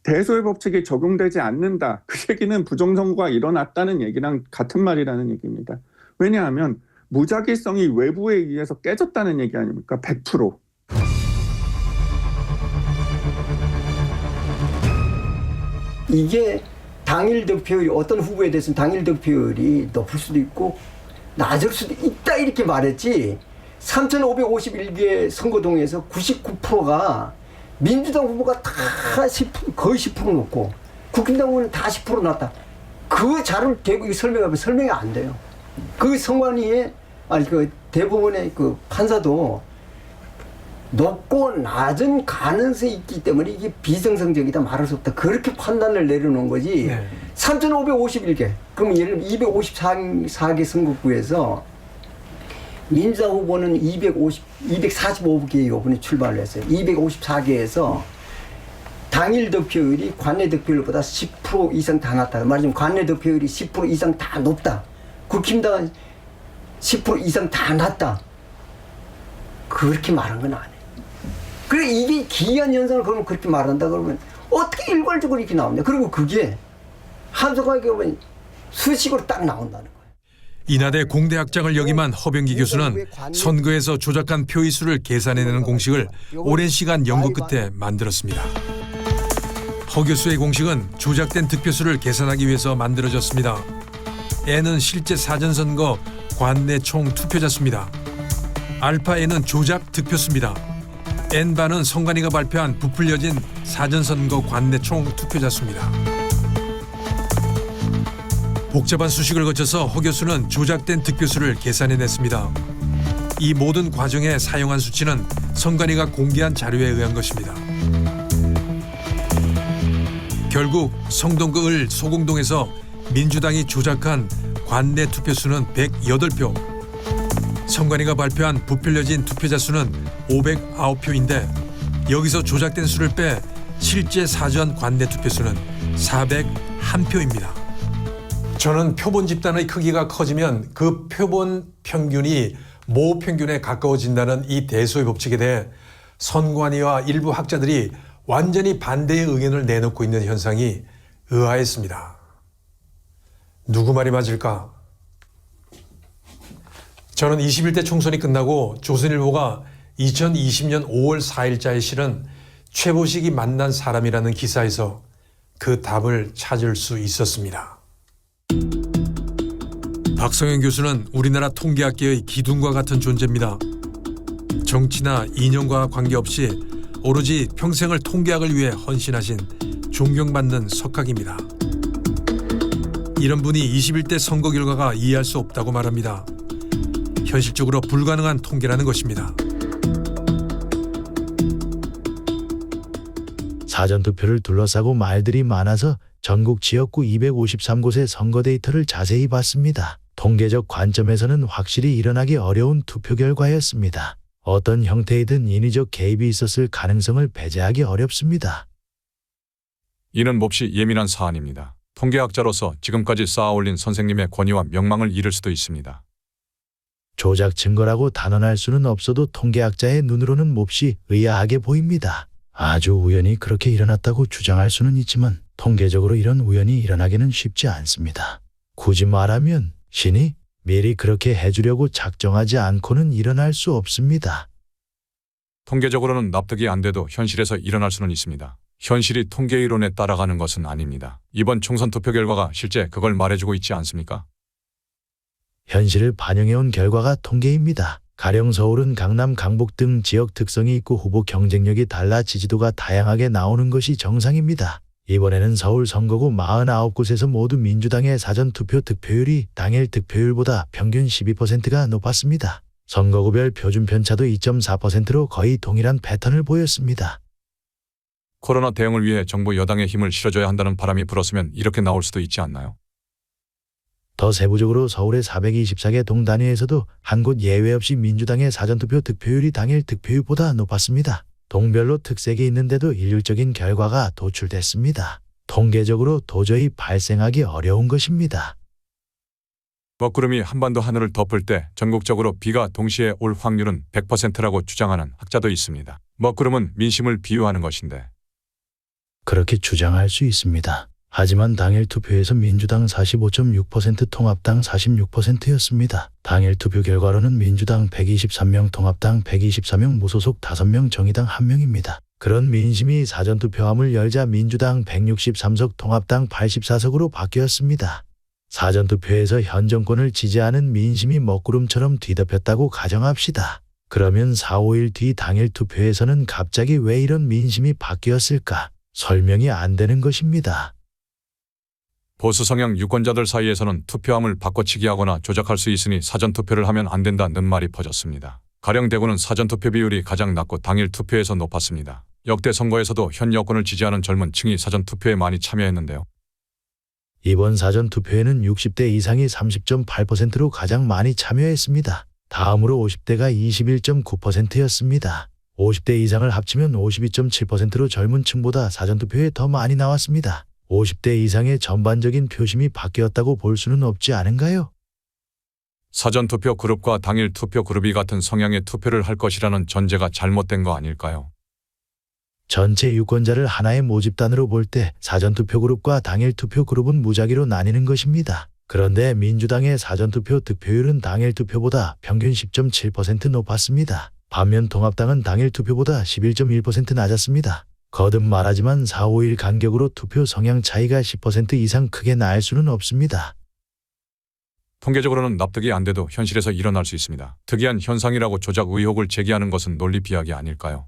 대수의 법칙이 적용되지 않는다. 그 얘기는 부정선거가 일어났다는 얘기랑 같은 말이라는 얘기입니다. 왜냐하면 무작위성이 외부에 의해서 깨졌다는 얘기 아닙니까? 100%. 이게 당일 득표율이, 어떤 후보에 대해서는 당일 득표율이 높을 수도 있고 낮을 수도 있다 이렇게 말했지, 3,551개 선거동에서 99%가 민주당 후보가 다 거의 10% 놓고 국힘당 후보는 다 10% 났다. 그 자료를 대고 설명하면 설명이 안 돼요. 그 선관위의 그 대법원의 그 판사도 높고 낮은 가능성이 있기 때문에 이게 비정상적이다, 말할 수 없다, 그렇게 판단을 내려놓은 거지. 네. 3,551개. 그럼 예를 들면 254개 선거구에서 민주당 후보는 245개 요번에 출발을 했어요. 254개에서 당일 득표율이 관내 득표율보다 10% 이상 다 낮다. 말하자면 관내 득표율이 10% 이상 다 높다. 국힘당은 10% 이상 다 낮다. 그렇게 말한 건 아니에요. 그래 이게 기이한 현상을 그러면 그렇게 말한다 그러면 어떻게 일괄적으로 이렇게 나오냐. 그리고 그게 한석환 교수는 수식으로 딱 나온다는 거예요. 인하대 공대학장을 역임한 허병기 교수는 선거에서 조작한 표의 수를 계산해내는 공식을 오랜 시간 연구 끝에 만들었습니다. 허 교수의 공식은 조작된 득표수를 계산하기 위해서 만들어졌습니다. N은 실제 사전선거 관내 총 투표자 수입니다. 알파 N은 조작 득표수입니다. N반은 선관위가 발표한 부풀려진 사전선거 관내 총 투표자 수입니다. 복잡한 수식을 거쳐서 허 교수는 조작된 득표수를 계산해냈습니다. 이 모든 과정에 사용한 수치는 선관위가 공개한 자료에 의한 것입니다. 결국 성동구 을 소공동에서 민주당이 조작한 관내 투표수는 108표, 선관위가 발표한 부풀려진 투표자 수는 509표인데 여기서 조작된 수를 빼 실제 사전 관내 투표수는 401표입니다. 저는 표본 집단의 크기가 커지면 그 표본 평균이 모 평균에 가까워진다는 이 대소의 법칙에 대해 선관위와 일부 학자들이 완전히 반대의 의견을 내놓고 있는 현상이 의아했습니다. 누구 말이 맞을까? 저는 21대 총선이 끝나고 조선일보가 2020년 5월 4일자에 실은 최보식이 만난 사람이라는 기사에서 그 답을 찾을 수 있었습니다. 박성현 교수는 우리나라 통계학계의 기둥과 같은 존재입니다. 정치나 이념과 관계없이 오로지 평생을 통계학을 위해 헌신하신 존경받는 석학입니다. 이런 분이 21대 선거 결과가 이해할 수 없다고 말합니다. 현실적으로 불가능한 통계라는 것입니다. 사전투표를 둘러싸고 말들이 많아서 전국 지역구 253곳의 선거 데이터를 자세히 봤습니다. 통계적 관점에서는 확실히 일어나기 어려운 투표 결과였습니다. 어떤 형태이든 인위적 개입이 있었을 가능성을 배제하기 어렵습니다. 이는 몹시 예민한 사안입니다. 통계학자로서 지금까지 쌓아올린 선생님의 권위와 명망을 잃을 수도 있습니다. 조작 증거라고 단언할 수는 없어도 통계학자의 눈으로는 몹시 의아하게 보입니다. 아주 우연히 그렇게 일어났다고 주장할 수는 있지만 통계적으로 이런 우연이 일어나기는 쉽지 않습니다. 굳이 말하면 신이 미리 그렇게 해주려고 작정하지 않고는 일어날 수 없습니다. 통계적으로는 납득이 안 돼도 현실에서 일어날 수는 있습니다. 현실이 통계 이론에 따라가는 것은 아닙니다. 이번 총선 투표 결과가 실제 그걸 말해주고 있지 않습니까? 현실을 반영해온 결과가 통계입니다. 가령 서울은 강남, 강북 등 지역 특성이 있고 후보 경쟁력이 달라 지지도가 다양하게 나오는 것이 정상입니다. 이번에는 서울 선거구 49곳에서 모두 민주당의 사전투표 득표율이 당일 득표율보다 평균 12%가 높았습니다. 선거구별 표준 편차도 2.4%로 거의 동일한 패턴을 보였습니다. 코로나 대응을 위해 정부 여당의 힘을 실어줘야 한다는 바람이 불었으면 이렇게 나올 수도 있지 않나요? 더 세부적으로 서울의 424개 동단위에서도 한 곳 예외 없이 민주당의 사전투표 득표율이 당일 득표율보다 높았습니다. 동별로 특색이 있는데도 일률적인 결과가 도출됐습니다. 통계적으로 도저히 발생하기 어려운 것입니다. 먹구름이 한반도 하늘을 덮을 때 전국적으로 비가 동시에 올 확률은 100%라고 주장하는 학자도 있습니다. 먹구름은 민심을 비유하는 것인데. 그렇게 주장할 수 있습니다. 하지만 당일 투표에서 민주당 45.6%, 통합당 46%였습니다. 당일 투표 결과로는 민주당 123명, 통합당 124명, 무소속 5명, 정의당 1명입니다. 그런 민심이 사전투표함을 열자 민주당 163석, 통합당 84석으로 바뀌었습니다. 사전투표에서 현 정권을 지지하는 민심이 먹구름처럼 뒤덮였다고 가정합시다. 그러면 4, 5일 뒤 당일 투표에서는 갑자기 왜 이런 민심이 바뀌었을까? 설명이 안 되는 것입니다. 보수 성향 유권자들 사이에서는 투표함을 바꿔치기하거나 조작할 수 있으니 사전투표를 하면 안 된다는 말이 퍼졌습니다. 가령 대구는 사전투표 비율이 가장 낮고 당일 투표에서 높았습니다. 역대 선거에서도 현 여권을 지지하는 젊은 층이 사전투표에 많이 참여했는데요. 이번 사전투표에는 60대 이상이 30.8%로 가장 많이 참여했습니다. 다음으로 50대가 21.9%였습니다. 50대 이상을 합치면 52.7%로 젊은 층보다 사전투표에 더 많이 나왔습니다. 50대 이상의 전반적인 표심이 바뀌었다고 볼 수는 없지 않은가요? 사전투표 그룹과 당일 투표 그룹이 같은 성향의 투표를 할 것이라는 전제가 잘못된 거 아닐까요? 전체 유권자를 하나의 모집단으로 볼 때 사전투표 그룹과 당일 투표 그룹은 무작위로 나뉘는 것입니다. 그런데 민주당의 사전투표 득표율은 당일 투표보다 평균 10.7% 높았습니다. 반면 통합당은 당일 투표보다 11.1% 낮았습니다. 거듭 말하지만 4-5일 간격으로 투표 성향 차이가 10% 이상 크게 날 수는 없습니다. 통계적으로는 납득이 안 돼도 현실에서 일어날 수 있습니다. 특이한 현상이라고 조작 의혹을 제기하는 것은 논리 비약이 아닐까요?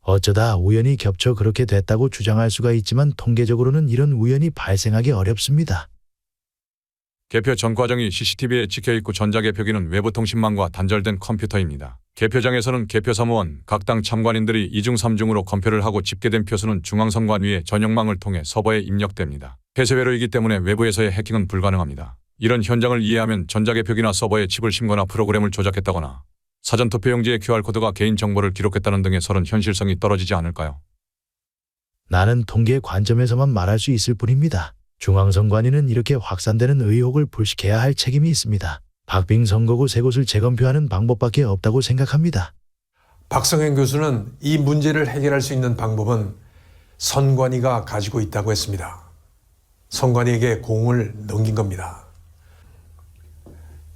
어쩌다 우연히 겹쳐 그렇게 됐다고 주장할 수가 있지만 통계적으로는 이런 우연이 발생하기 어렵습니다. 개표 전 과정이 CCTV에 찍혀있고 전자개표기는 외부통신망과 단절된 컴퓨터입니다. 개표장에서는 개표사무원, 각 당 참관인들이 2중 3중으로 검표를 하고 집계된 표수는 중앙선관위의 전용망을 통해 서버에 입력됩니다. 폐쇄회로이기 때문에 외부에서의 해킹은 불가능합니다. 이런 현장을 이해하면 전자개표기나 서버에 칩을 심거나 프로그램을 조작했다거나 사전투표용지의 QR코드가 개인정보를 기록했다는 등의 설은 현실성이 떨어지지 않을까요? 나는 통계 관점에서만 말할 수 있을 뿐입니다. 중앙선관위는 이렇게 확산되는 의혹을 불식해야 할 책임이 있습니다. 박빙 선거구 3곳을 재검표하는 방법밖에 없다고 생각합니다. 박성현 교수는 이 문제를 해결할 수 있는 방법은 선관위가 가지고 있다고 했습니다. 선관위에게 공을 넘긴 겁니다.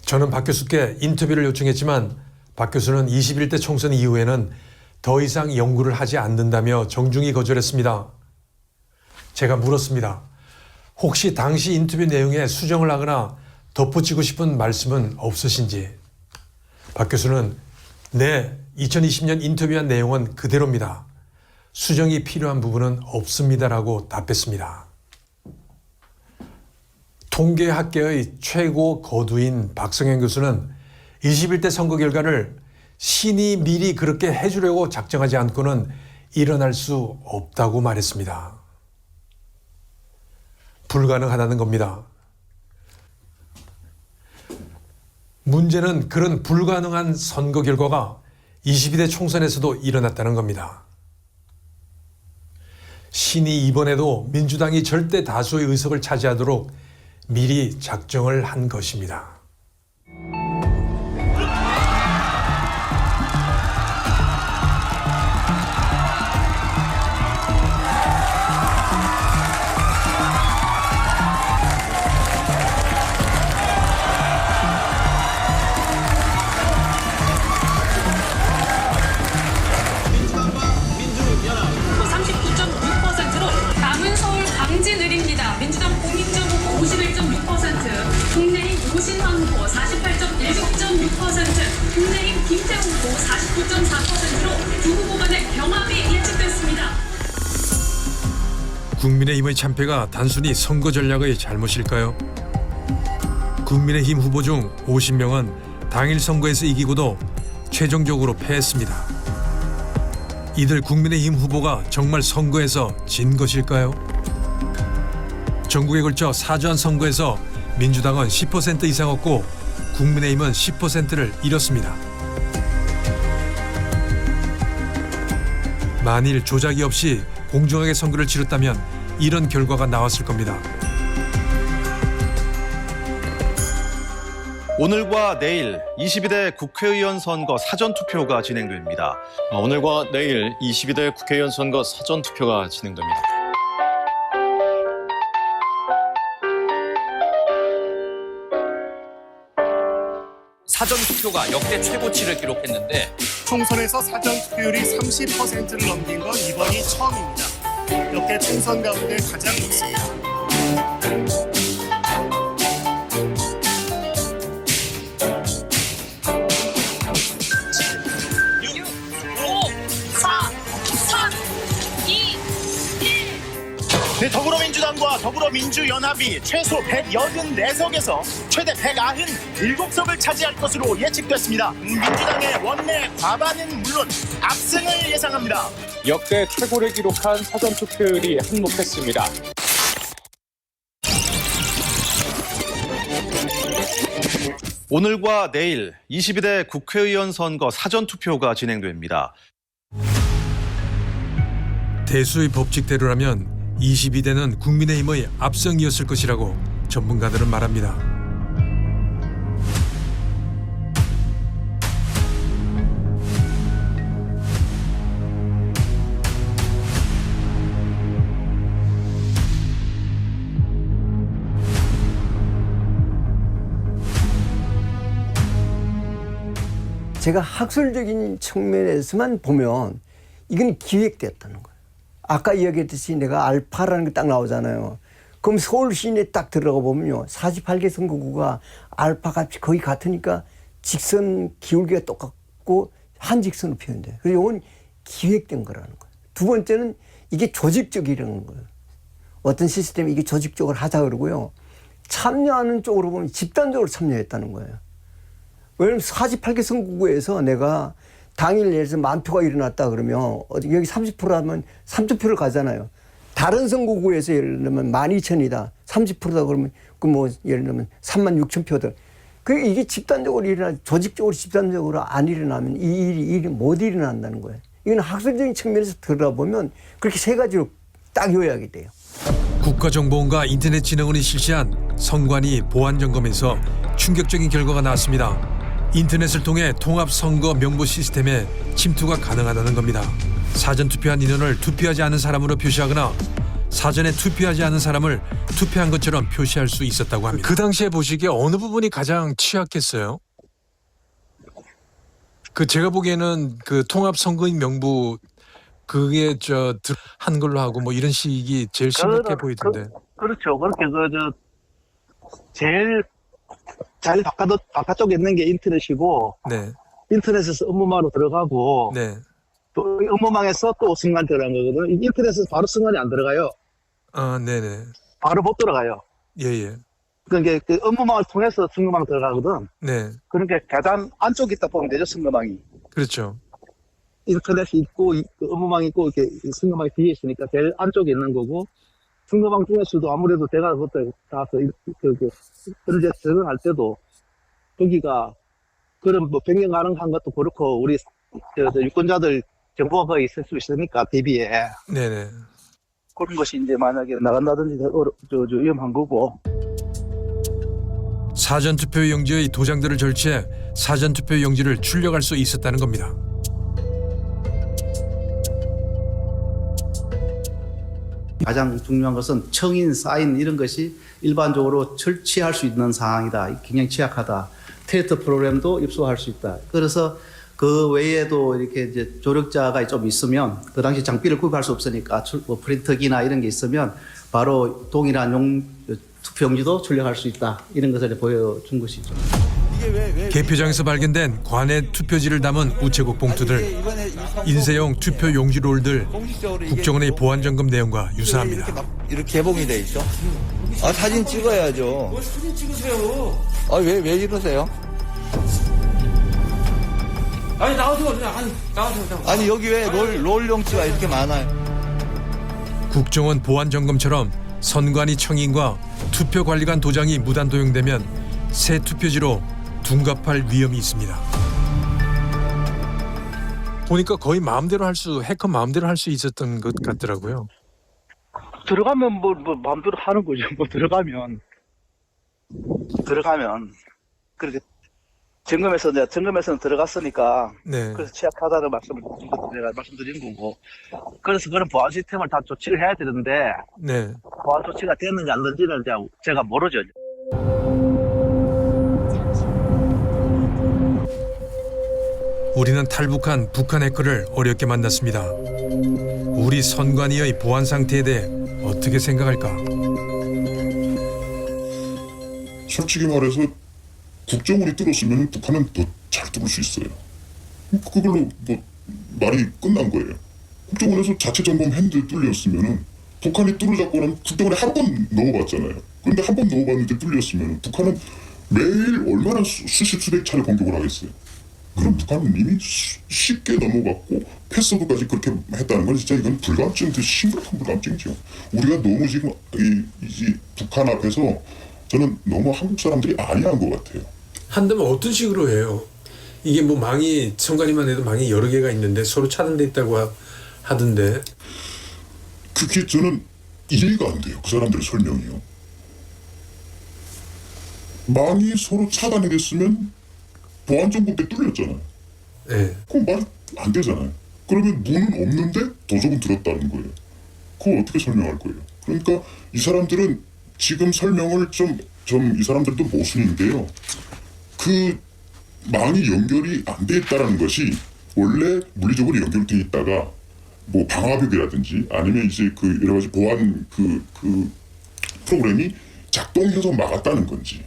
저는 박 교수께 인터뷰를 요청했지만 박 교수는 21대 총선 이후에는 더 이상 연구를 하지 않는다며 정중히 거절했습니다. 제가 물었습니다. 혹시 당시 인터뷰 내용에 수정을 하거나 덧붙이고 싶은 말씀은 없으신지? 박 교수는 네, 2020년 인터뷰한 내용은 그대로입니다. 수정이 필요한 부분은 없습니다라고 답했습니다. 통계학계의 최고 거두인 박성현 교수는 21대 선거 결과를 신이 미리 그렇게 해주려고 작정하지 않고는 일어날 수 없다고 말했습니다. 불가능하다는 겁니다. 문제는 그런 불가능한 선거 결과가 22대 총선에서도 일어났다는 겁니다. 신이 이번에도 민주당이 절대 다수의 의석을 차지하도록 미리 작정을 한 것입니다. 국내인 김태우 후보 49.4%로 두 후보 간의 경합이 예측됐습니다. 국민의힘의 참패가 단순히 선거 전략의 잘못일까요? 국민의힘 후보 중 50명은 당일 선거에서 이기고도 최종적으로 패했습니다. 이들 국민의힘 후보가 정말 선거에서 진 것일까요? 전국에 걸쳐 사전 선거에서 민주당은 10% 이상 얻고 국민의힘은 10%를 잃었습니다. 만일 조작이 없이 공정하게 선거를 치렀다면 이런 결과가 나왔을 겁니다. 오늘과 내일 22대 국회의원 선거 사전투표가 진행됩니다. 오늘과 내일 22대 국회의원 선거 사전투표가 진행됩니다. 사전투표가 역대 최고치를 기록했는데 총선에서 사전투표율이 30%를 넘긴 건 이번이 처음입니다. 역대 총선 가운데 가장 높습니다. 6, 5, 4, 3, 2, 1. 네, 더불어민주당과 더불어민주연합이 최소 184석에서 최대 197석을 차지할 것으로 예측됐습니다. 민주당의 원내 과반은 물론 압승을 예상합니다. 역대 최고를 기록한 사전투표율이 한몫했습니다. 오늘과 내일 22대 국회의원 선거 사전투표가 진행됩니다. 대수의 법칙대로라면 22대는 국민의힘의 압승이었을 것이라고 전문가들은 말합니다. 제가 학술적인 측면에서만 보면 이건 기획됐다는 거예요. 아까 이야기했듯이 내가 알파라는 게 딱 나오잖아요. 그럼 서울 시내 딱 들어가 보면요. 48개 선거구가 알파 값이 거의 같으니까 직선 기울기가 똑같고 한 직선으로 표현돼요. 그래서 이건 기획된 거라는 거예요. 두 번째는 이게 조직적이라는 거예요. 어떤 시스템이 이게 조직적으로 하자 그러고요. 참여하는 쪽으로 보면 집단적으로 참여했다는 거예요. 왜냐면 48개 선거구에서 내가 당일 예를 들어서 10,000표가 일어났다 그러면 여기 30% 하면 3,000표를 가잖아요. 다른 선거구에서 예를 들면 12,000이다. 30%다 그러면 그 뭐 예를 들면 36,000표들. 그게 이게 집단적으로 조직적으로 집단적으로 안 일어나면 이 일이 못 일어난다는 거예요. 이건 학술적인 측면에서 들어보면 그렇게 세 가지로 딱 요약이 돼요. 국가정보원과 인터넷진흥원이 실시한 선관위 보안점검에서 충격적인 결과가 나왔습니다. 인터넷을 통해 통합선거 명부 시스템에 침투가 가능하다는 겁니다. 사전투표한 인원을 투표하지 않은 사람으로 표시하거나 사전에 투표하지 않은 사람을 투표한 것처럼 표시할 수 있었다고 합니다. 그 당시에 보시기에 어느 부분이 가장 취약했어요? 제가 보기에는 그 통합선거인 명부 그게 한 걸로 하고 뭐 이런 식이 제일 심각해 보이던데. 그렇죠. 그렇게 제일 잘 바깥쪽에 있는 게 인터넷이고, 네. 인터넷에서 업무망으로 들어가고, 네. 또 업무망에서 또 승관 들어간 거거든요. 인터넷에서 바로 승관이 안 들어가요. 아, 네네. 바로 못 들어가요. 예예. 그러니까 그 업무망을 통해서 승관망 들어가거든. 네. 그러니까 계단 안쪽에 있다 보면 되죠, 승관망이. 그렇죠. 인터넷이 있고, 업무망이 있고, 이렇게 승관망이 뒤에 있으니까 제일 안쪽에 있는 거고, 승관망 중에서도 아무래도 제가 그때 가서 그런데 적응할 때도 거기가 그런 뭐 변경 가능한 것도 그렇고 우리 유권자들 정보가 거의 있을 수 있으니까 대비에 네네. 그런 것이 이제 만약에 나간다든지 위험한 거고. 사전투표 용지의 도장들을 절취해 사전투표 용지를 출력할 수 있었다는 겁니다. 가장 중요한 것은 청인, 사인 이런 것이 일반적으로 설치할 수 있는 상황이다. 굉장히 취약하다. 테스트 프로그램도 입수할 수 있다. 그래서 그 외에도 이렇게 이제 조력자가 좀 있으면 그 당시 장비를 구입할 수 없으니까 프린터기나 이런 게 있으면 바로 동일한 투표용지도 출력할 수 있다. 이런 것을 보여준 것이죠. 개표장에서 발견된 관외 투표지를 담은 우체국 봉투들, 인쇄용 투표 용지 롤들, 국정원의 보안 점검 내용과 유사합니다. 이렇게 개봉이 돼 있죠. 사진 찍어야죠. 사진 찍으세요. 왜 이러세요? 아니 나오세요. 그냥 나오세요. 아니 여기 왜 롤 용지가 이렇게 많아요? 국정원 보안 점검처럼 선관위 청인과 투표관리관 도장이 무단 도용되면 새 투표지로 둔갑할 위험이 있습니다. 보니까 거의 해커 마음대로 할 수 있었던 것 같더라고요. 들어가면 뭐 마음대로 하는 거죠. 뭐 들어가면 그렇게 점검에서는 들어갔으니까. 네. 그래서 취약하다는 말씀을 제가 말씀드린 거고. 그래서 그런 보안 시스템을 다 조치를 해야 되는데. 네. 보안 조치가 됐는지 안 됐는지는 제가 모르죠. 우리는 탈북한 북한 해커를 어렵게 만났습니다. 우리 선관위의 보안 상태에 대해 어떻게 생각할까? 솔직히 말해서 국정원이 뚫었으면 북한은 더 잘 뚫을 수 있어요. 그걸로 뭐 말이 끝난 거예요. 국정원에서 자체 점검했는데 뚫렸으면은 북한이 뚫으자고 하면 국정원에 한 번 넣어봤잖아요. 그런데 한 번 넣어봤는데 뚫렸으면 북한은 매일 얼마나 수십 수백 차례 공격을 하겠어요. 그럼 북한은 이미 쉽게 넘어갔고 패스워드까지 그렇게 했다는 건 진짜 이건 불감증인데 심각한 불감증이죠. 우리가 너무 지금 이 북한 앞에서 저는 너무 한국 사람들이 안이한 것 같아요. 한다면 어떤 식으로 해요? 이게 뭐 망이 선관위만 해도 망이 여러 개가 있는데 서로 차단돼 있다고 하던데. 그게 저는 이해가 안 돼요. 그 사람들의 설명이요. 망이 서로 차단이 됐으면 보안정보 때 뚫렸잖아요. 네. 그럼 말 안 되잖아요. 그러면 문은 없는데 도적은 들었다는 거예요. 그걸 어떻게 설명할 거예요? 그러니까 이 사람들은 지금 설명을 이 사람들도 모순인데요. 그 망이 연결이 안 돼 있다라는 것이 원래 물리적으로 연결돼 있다가 뭐 방화벽이라든지 아니면 이제 그 여러 가지 보안 그 프로그램이 작동해서 막았다는 건지.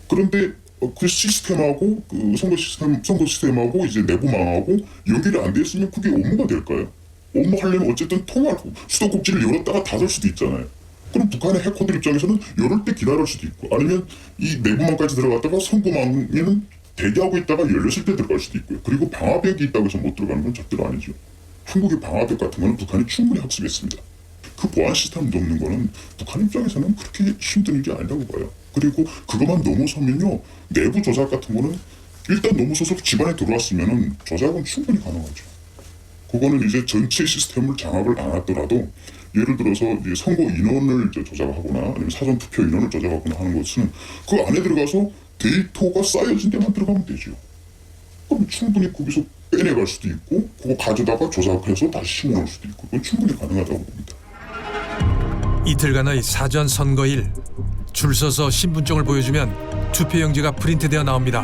그런데 그 시스템하고 그 선거 시스템하고 이제 내부망하고 연결이 안 돼 있으면 그게 업무가 될까요? 업무하려면 어쨌든 수도꼭지를 열었다가 닫을 수도 있잖아요. 그럼 북한의 해커들 입장에서는 열을 때 기다릴 수도 있고 아니면 이 내부망까지 들어갔다가 선거망에는 대기하고 있다가 열렸을 때 들어갈 수도 있고요. 그리고 방화벽이 있다고 해서 못 들어가는 건 절대로 아니죠. 한국의 방화벽 같은 거는 북한이 충분히 학습했습니다. 그 보안 시스템 넘는 거는 북한 입장에서는 그렇게 힘든 일이 아니라고 봐요. 그리고 그것만 넘어서면요. 내부 조작 같은 거는 일단 넘어서서 집안에 들어왔으면은 조작은 충분히 가능하죠. 그거는 이제 전체 시스템을 장악을 안 하더라도 예를 들어서 이제 선거 인원을 이제 조작하거나 아니면 사전 투표 인원을 조작하거나 하는 것은 그 안에 들어가서 데이터가 쌓여진 데만 들어가면 되죠. 그럼 충분히 거기서 빼내갈 수도 있고 그거 가져다가 조작해서 다시 심어놓을 수도 있고 그건 충분히 가능하다고 봅니다. 이틀간의 사전 선거일 줄 서서 신분증을 보여주면 투표용지가 프린트되어 나옵니다.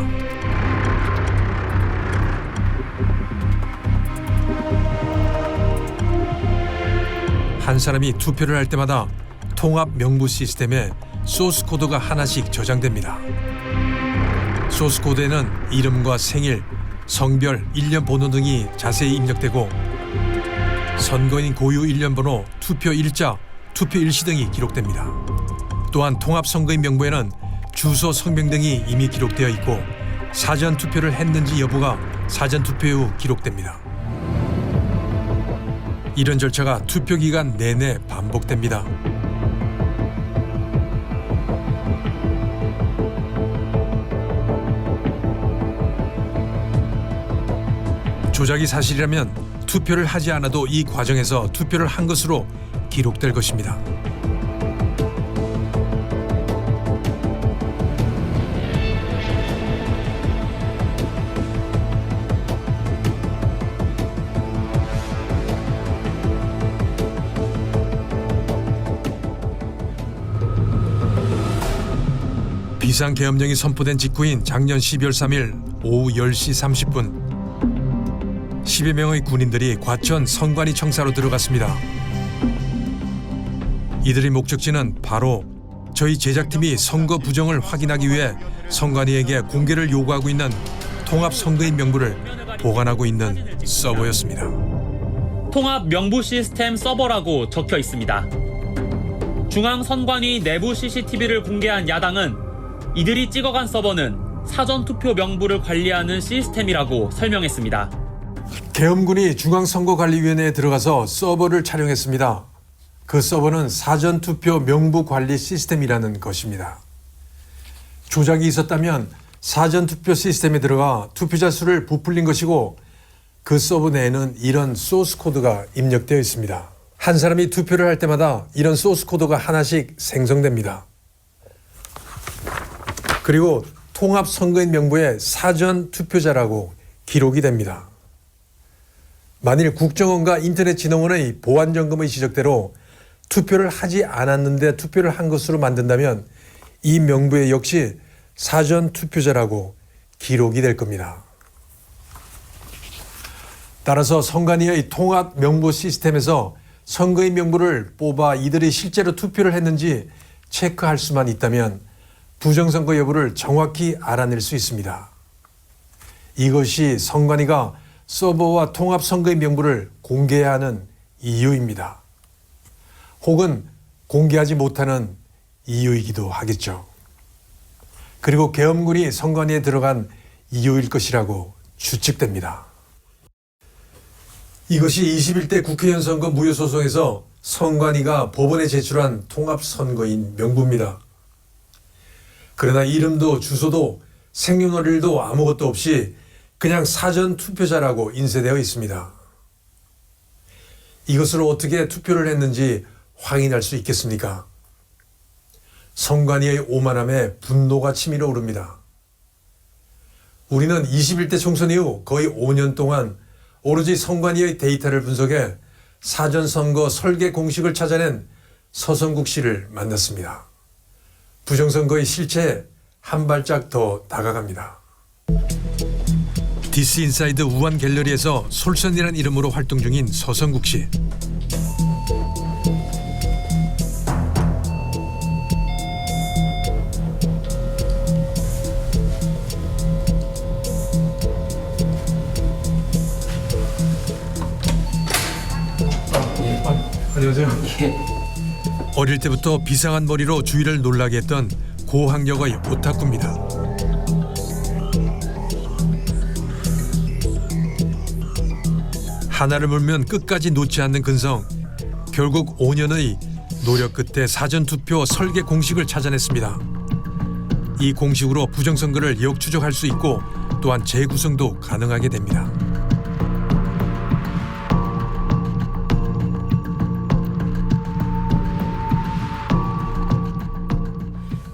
한 사람이 투표를 할 때마다 통합 명부 시스템에 소스 코드가 하나씩 저장됩니다. 소스 코드에는 이름과 생일, 성별, 일련 번호 등이 자세히 입력되고 선거인 고유 일련 번호, 투표 일자, 투표 일시 등이 기록됩니다. 또한 통합 선거인 명부에는 주소, 성명 등이 이미 기록되어 있고 사전 투표를 했는지 여부가 사전 투표 후 기록됩니다. 이런 절차가 투표 기간 내내 반복됩니다. 조작이 사실이라면 투표를 하지 않아도 이 과정에서 투표를 한 것으로 기록될 것입니다. 비상계엄령이 선포된 직후인 작년 12월 3일 오후 10시 30분 10여 명의 군인들이 과천 선관위 청사로 들어갔습니다. 이들의 목적지는 바로 저희 제작팀이 선거 부정을 확인하기 위해 선관위에게 공개를 요구하고 있는 통합 선거인 명부를 보관하고 있는 서버였습니다. 통합 명부 시스템 서버라고 적혀 있습니다. 중앙선관위 내부 CCTV를 공개한 야당은 이들이 찍어간 서버는 사전투표 명부를 관리하는 시스템이라고 설명했습니다. 계엄군이 중앙선거관리위원회에 들어가서 서버를 촬영했습니다. 그 서버는 사전투표 명부 관리 시스템이라는 것입니다. 조작이 있었다면 사전투표 시스템에 들어가 투표자 수를 부풀린 것이고 그 서버 내에는 이런 소스 코드가 입력되어 있습니다. 한 사람이 투표를 할 때마다 이런 소스 코드가 하나씩 생성됩니다. 그리고 통합선거인 명부에 사전투표자라고 기록이 됩니다. 만일 국정원과 인터넷진흥원의 보안점검의 지적대로 투표를 하지 않았는데 투표를 한 것으로 만든다면 이 명부에 역시 사전투표자라고 기록이 될 겁니다. 따라서 선관위의 통합 명부 시스템에서 선거인 명부를 뽑아 이들이 실제로 투표를 했는지 체크할 수만 있다면 부정선거 여부를 정확히 알아낼 수 있습니다. 이것이 선관위가 서버와 통합 선거인 명부를 공개해야 하는 이유입니다. 혹은 공개하지 못하는 이유이기도 하겠죠. 그리고 계엄군이 선관위에 들어간 이유일 것이라고 추측됩니다. 이것이 21대 국회의원 선거 무효소송에서 선관위가 법원에 제출한 통합선거인 명부입니다. 그러나 이름도 주소도 생년월일도 아무것도 없이 그냥 사전 투표자라고 인쇄되어 있습니다. 이것으로 어떻게 투표를 했는지 확인할 수 있겠습니까? 선관위의 오만함에 분노가 치밀어 오릅니다. 우리는 21대 총선 이후 거의 5년 동안 오로지 선관위의 데이터를 분석해 사전선거 설계 공식을 찾아낸 서성국 씨를 만났습니다. 부정선거의 실체에 한 발짝 더 다가갑니다. 디스 인사이드 우한 갤러리에서 솔선이라는 이름으로 활동 중인 서성국 씨. 안녕하세요. 어릴 때부터 비상한 머리로 주위를 놀라게 했던 고학력의 오타쿠입니다. 하나를 물면 끝까지 놓지 않는 근성. 결국 5년의 노력 끝에 사전투표 설계 공식을 찾아냈습니다. 이 공식으로 부정선거를 역추적할 수 있고 또한 재구성도 가능하게 됩니다.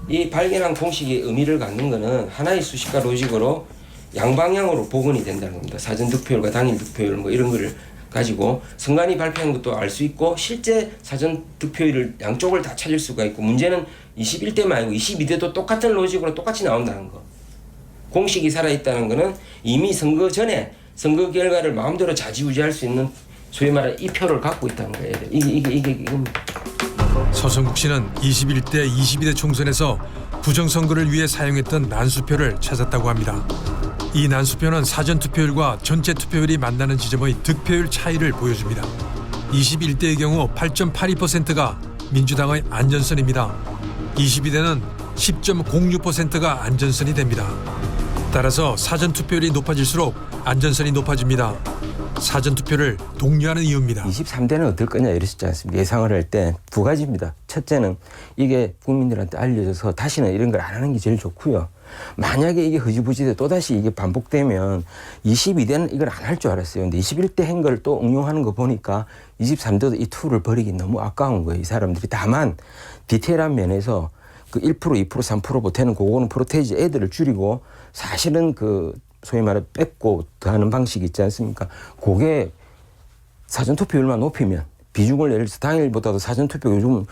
이 발견한 공식이 의미를 갖는 것은 하나의 수식과 로직으로 양방향으로 복원이 된다는 겁니다. 사전투표율과 당일투표율 뭐 이런 거를 가지고 선관위 발표한 것도 알 수 있고 실제 사전투표율을 양쪽을 다 찾을 수가 있고 문제는 21대만 아니고 22대도 똑같은 로직으로 똑같이 나온다는 거. 공식이 살아있다는 것은 이미 선거 전에 선거 결과를 마음대로 좌지우지할 수 있는 소위 말하는 이 표를 갖고 있다는 거예요. 이겁니다. 서성국 씨는 21대, 22대 총선에서 부정선거를 위해 사용했던 난수표를 찾았다고 합니다. 이 난수표는 사전투표율과 전체 투표율이 만나는 지점의 득표율 차이를 보여줍니다. 21대의 경우 8.82%가 민주당의 안전선입니다. 22대는 10.06%가 안전선이 됩니다. 따라서 사전투표율이 높아질수록 안전선이 높아집니다. 사전투표를 독려하는 이유입니다. 23대는 어떨 거냐 이러셨지 않습니까? 예상을 할 때 두 가지입니다. 첫째는 이게 국민들한테 알려져서 다시는 이런 걸 안 하는 게 제일 좋고요. 만약에 이게 흐지부지돼 또다시 이게 반복되면 22대는 이걸 안 할 줄 알았어요. 근데 21대 한 걸 또 응용하는 거 보니까 23대도 이 툴을 버리기 너무 아까운 거예요. 이 사람들이. 다만 디테일한 면에서 그 1%, 2%, 3% 보태는 그거는 프로테이지 애들을 줄이고 사실은 그 소위 말해 뺏고 더하는 방식이 있지 않습니까? 그게 사전투표율만 높이면 비중을 예를 들어서 당일보다도 사전투표 요즘은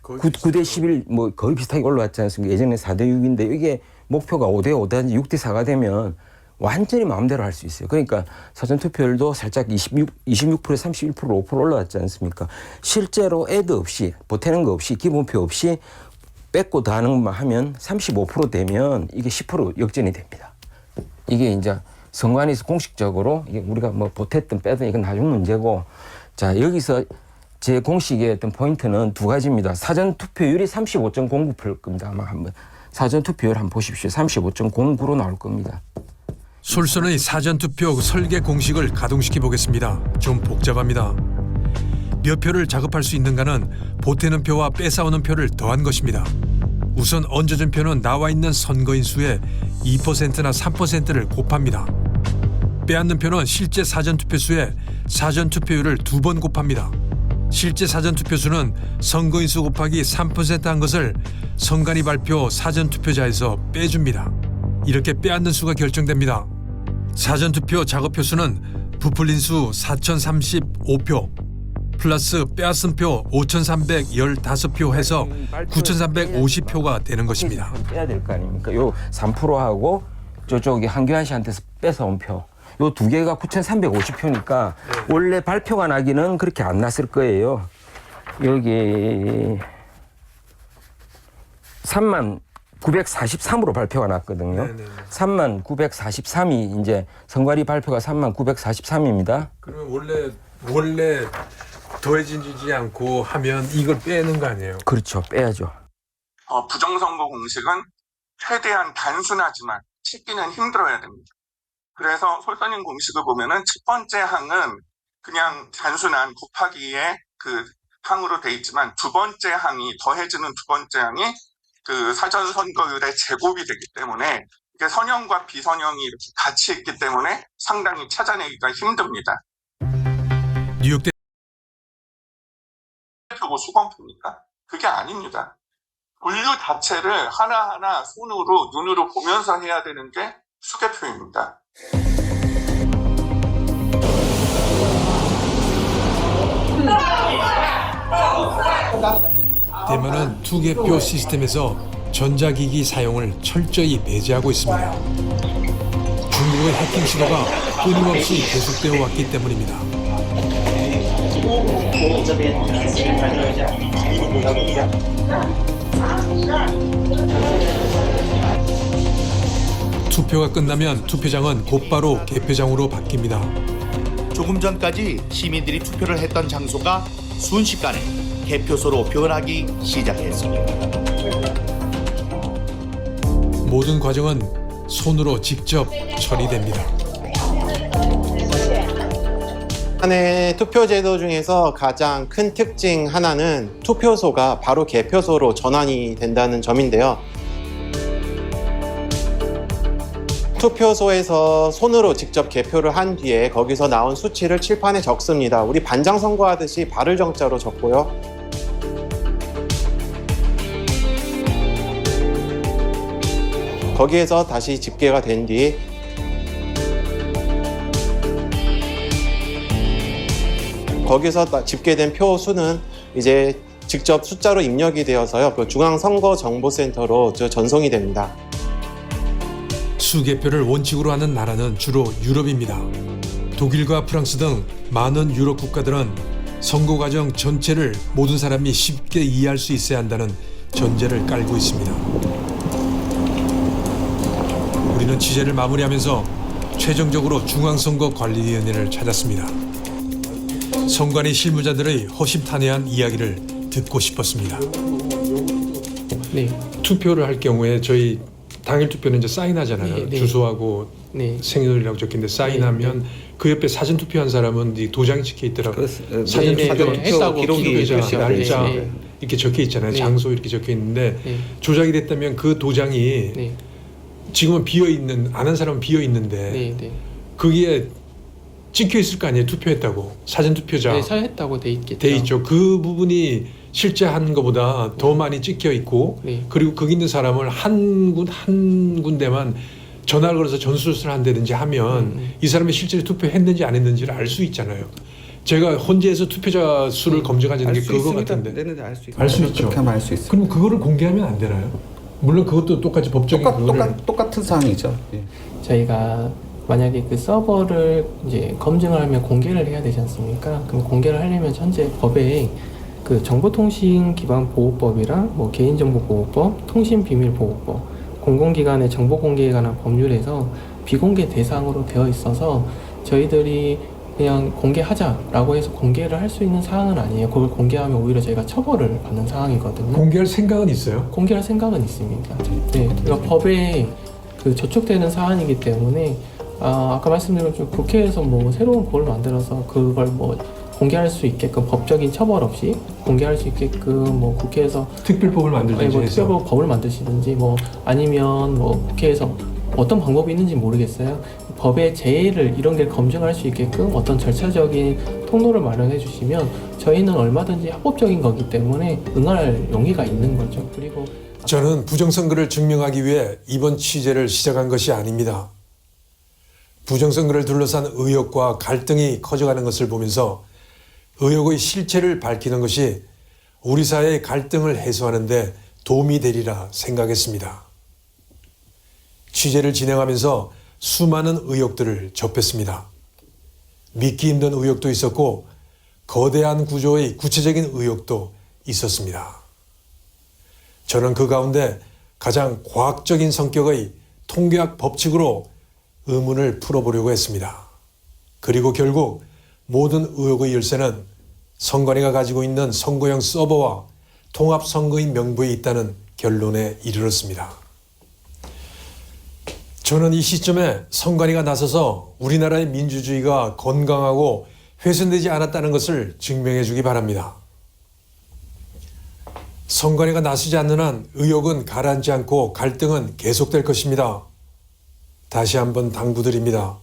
9대 11 뭐 거의 비슷하게 올라왔지 않습니까? 예전에 4대 6인데 이게 목표가 5대 5든지 6대 4가 되면 완전히 마음대로 할 수 있어요. 그러니까 사전투표율도 살짝 26%, 31%, 5% 올라왔지 않습니까? 실제로 애드 없이 보태는 거 없이 기본표 없이 뺏고 더하는 것만 하면 35% 되면 이게 10% 역전이 됩니다. 이게 이제 선관위에서 공식적으로 이게 우리가 뭐 보탰든 빼든 이건 나중 문제고, 자 여기서 제 공식의 어떤 포인트는 두 가지입니다. 사전 투표율이 35.09%일 겁니다. 아마 한번 사전 투표율 한번 보십시오. 35.09로 나올 겁니다. 솔선의 사전투표 설계 공식을 가동시켜 보겠습니다. 좀 복잡합니다. 몇 표를 작업할 수 있는가는 보태는 표와 뺏어오는 표를 더한 것입니다. 우선 얹어준 표는 나와 있는 선거인 수의 2%나 3%를 곱합니다. 빼앗는 표는 실제 사전투표 수의 사전투표율을 2번 곱합니다. 실제 사전투표 수는 선거인 수 곱하기 3%한 것을 선관위 발표 사전투표자에서 빼줍니다. 이렇게 빼앗는 수가 결정됩니다. 사전투표 작업표 수는 부풀린 수 4,035표 플러스 빼앗은 표 5,315표 해서 9,350표가 되는 것입니다. 빼야 될 거 아닙니까? 요 3%하고 저쪽이 한교안 씨한테서 뺏어온 표. 요 두 개가 9,350표니까 원래 발표가 나기는 그렇게 안 났을 거예요. 여기 39,943으로 발표가 났거든요. 39,943이 이제 선관위 발표가 39,943입니다. 그러면 원래 더해지지 않고 하면 이걸 빼는 거 아니에요? 그렇죠. 빼야죠. 부정선거 공식은 최대한 단순하지만 찾기는 힘들어야 됩니다. 그래서 솔선인 공식을 보면은 첫 번째 항은 그냥 단순한 곱하기의 그 항으로 돼 있지만 두 번째 항이 더해지는 두 번째 항이 그 사전 선거율의 제곱이 되기 때문에 이게 선형과 비선형이 이렇게 같이 있기 때문에 상당히 찾아내기가 힘듭니다. 뉴욕 표고 수검표입니까? 그게 아닙니다. 분류 자체를 하나하나 손으로 눈으로 보면서 해야 되는 게 수개표입니다. 대만은 투개표 시스템에서 전자기기 사용을 철저히 배제하고 있습니다. 중국의 해킹 시도가 끊임없이 계속되어 왔기 때문입니다. 투표가 끝나면 투표장은 곧바로 개표장으로 바뀝니다. 조금 전까지 시민들이 투표를 했던 장소가 순식간에 개표소로 변하기 시작했습니다. 모든 과정은 손으로 직접 처리됩니다. 한해 투표제도 중에서 가장 큰 특징 하나는 투표소가 바로 개표소로 전환이 된다는 점인데요. 투표소에서 손으로 직접 개표를 한 뒤에 거기서 나온 수치를 칠판에 적습니다. 우리 반장 선거하듯이 발을 정자로 적고요. 거기에서 다시 집계가 된 뒤 거기서 집계된 표 수는 이제 직접 숫자로 입력이 되어서요. 그 중앙선거정보센터로 전송이 됩니다. 수개표를 원칙으로 하는 나라는 주로 유럽입니다. 독일과 프랑스 등 많은 유럽 국가들은 선거 과정 전체를 모든 사람이 쉽게 이해할 수 있어야 한다는 전제를 깔고 있습니다. 우리는 취재를 마무리하면서 최종적으로 중앙선거관리위원회를 찾았습니다. 선관위 실무자들의 허심탄회한 이야기를 듣고 싶었습니다. 네. 투표를 할 경우에 저희 당일 투표는 이제 사인하잖아요. 네, 네. 주소하고 네. 생일이라고 적혀있는데 사인하면 네. 그 옆에 사전 투표한 사람은 이 도장이 찍혀 있더라고요. 사전 네, 투표 네, 했다고 기록자, 날짜 네. 이렇게 적혀 있잖아요. 네. 장소 이렇게 적혀 있는데 네. 조작이 됐다면 그 도장이 네. 지금은 비어 있는 안 한 사람은 비어 있는데 네, 네. 그게 찍혀 있을 거 아니에요. 투표했다고 사전 투표자 네, 사했다고 돼 있겠죠. 돼 있죠. 그 부분이 실제 한 것보다 더 많이 찍혀 있고 네. 그리고 거기 있는 사람을 한 군데만 전화를 걸어서 전수조사를 한다든지 하면 이 사람이 실제로 투표했는지 안 했는지를 알 수 있잖아요. 제가 헌재에서 투표자 수를 검증하자는 게 그거 같은데. 알 수 있죠. 그렇게 하면 알 수 있어요. 그럼 그거를 공개하면 안 되나요? 물론 그것도 똑같이 법적인 똑같은 사항이죠. 예. 저희가 만약에 그 서버를 이제 검증을 하면 공개를 해야 되지 않습니까? 그럼 공개를 하려면 현재 법에 그 정보통신기반보호법이랑 뭐 개인정보보호법, 통신비밀보호법, 공공기관의 정보공개에 관한 법률에서 비공개 대상으로 되어 있어서 저희들이 그냥 공개하자라고 해서 공개를 할 수 있는 사항은 아니에요. 그걸 공개하면 오히려 저희가 처벌을 받는 상황이거든요. 공개할 생각은 있어요? 공개할 생각은 있습니다. 네, 그러니까 법에 그 저촉되는 사안이기 때문에 아까 말씀드린 것처럼 국회에서 뭐 새로운 법을 만들어서 그걸 뭐 공개할 수 있게끔 법적인 처벌 없이 공개할 수 있게끔 뭐 국회에서 특별법을 만들든지 뭐 특별법을 만드시든지 뭐 아니면 뭐 국회에서 어떤 방법이 있는지 모르겠어요. 법의 제의를 이런 게 검증할 수 있게끔 어떤 절차적인 통로를 마련해 주시면 저희는 얼마든지 합법적인 거기 때문에 응할 용의가 있는 거죠. 그리고 저는 부정선거를 증명하기 위해 이번 취재를 시작한 것이 아닙니다. 부정선거를 둘러싼 의혹과 갈등이 커져가는 것을 보면서 의혹의 실체를 밝히는 것이 우리 사회의 갈등을 해소하는 데 도움이 되리라 생각했습니다. 취재를 진행하면서 수많은 의혹들을 접했습니다. 믿기 힘든 의혹도 있었고 거대한 구조의 구체적인 의혹도 있었습니다. 저는 그 가운데 가장 과학적인 성격의 통계학 법칙으로 의문을 풀어보려고 했습니다. 그리고 결국 모든 의혹의 열쇠는 선관위가 가지고 있는 선거용 서버와 통합선거인 명부에 있다는 결론에 이르렀습니다. 저는 이 시점에 선관위가 나서서 우리나라의 민주주의가 건강하고 훼손되지 않았다는 것을 증명해 주기 바랍니다. 선관위가 나서지 않는 한 의혹은 가라앉지 않고 갈등은 계속될 것입니다. 다시 한번 당부드립니다.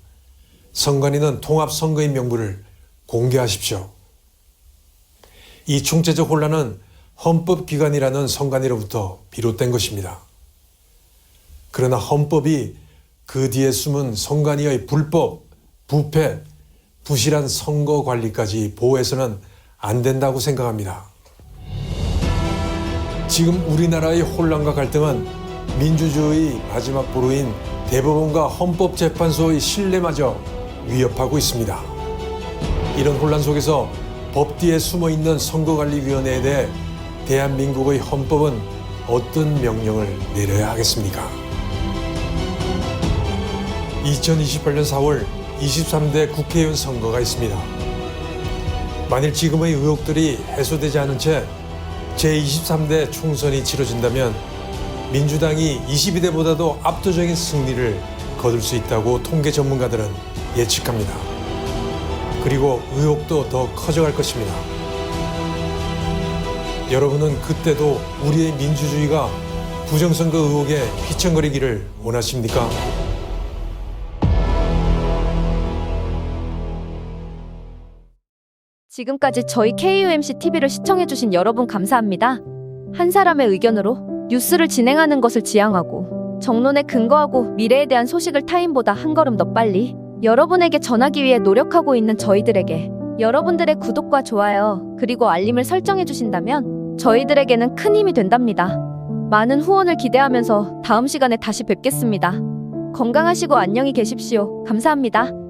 선관위는 통합선거인 명부를 공개하십시오. 이 총체적 혼란은 헌법기관이라는 선관위로부터 비롯된 것입니다. 그러나 헌법이 그 뒤에 숨은 선관위의 불법, 부패, 부실한 선거 관리까지 보호해서는 안 된다고 생각합니다. 지금 우리나라의 혼란과 갈등은 민주주의의 마지막 보루인 대법원과 헌법재판소의 신뢰마저 위협하고 있습니다. 이런 혼란 속에서 법 뒤에 숨어있는 선거관리위원회에 대해 대한민국의 헌법은 어떤 명령을 내려야 하겠습니까? 2028년 4월 23대 국회의원 선거가 있습니다. 만일 지금의 의혹들이 해소되지 않은 채 제23대 총선이 치러진다면 민주당이 22대보다도 압도적인 승리를 거둘 수 있다고 통계 전문가들은 예측합니다. 그리고 의혹도 더 커져갈 것입니다. 여러분은 그때도 우리의 민주주의가 부정선거 의혹에 휘청거리기를 원하십니까? 지금까지 저희 KUMC TV를 시청해주신 여러분 감사합니다. 한 사람의 의견으로 뉴스를 진행하는 것을 지향하고 정론에 근거하고 미래에 대한 소식을 타인보다 한 걸음 더 빨리 여러분에게 전하기 위해 노력하고 있는 저희들에게 여러분들의 구독과 좋아요 그리고 알림을 설정해 주신다면 저희들에게는 큰 힘이 된답니다. 많은 후원을 기대하면서 다음 시간에 다시 뵙겠습니다. 건강하시고 안녕히 계십시오. 감사합니다.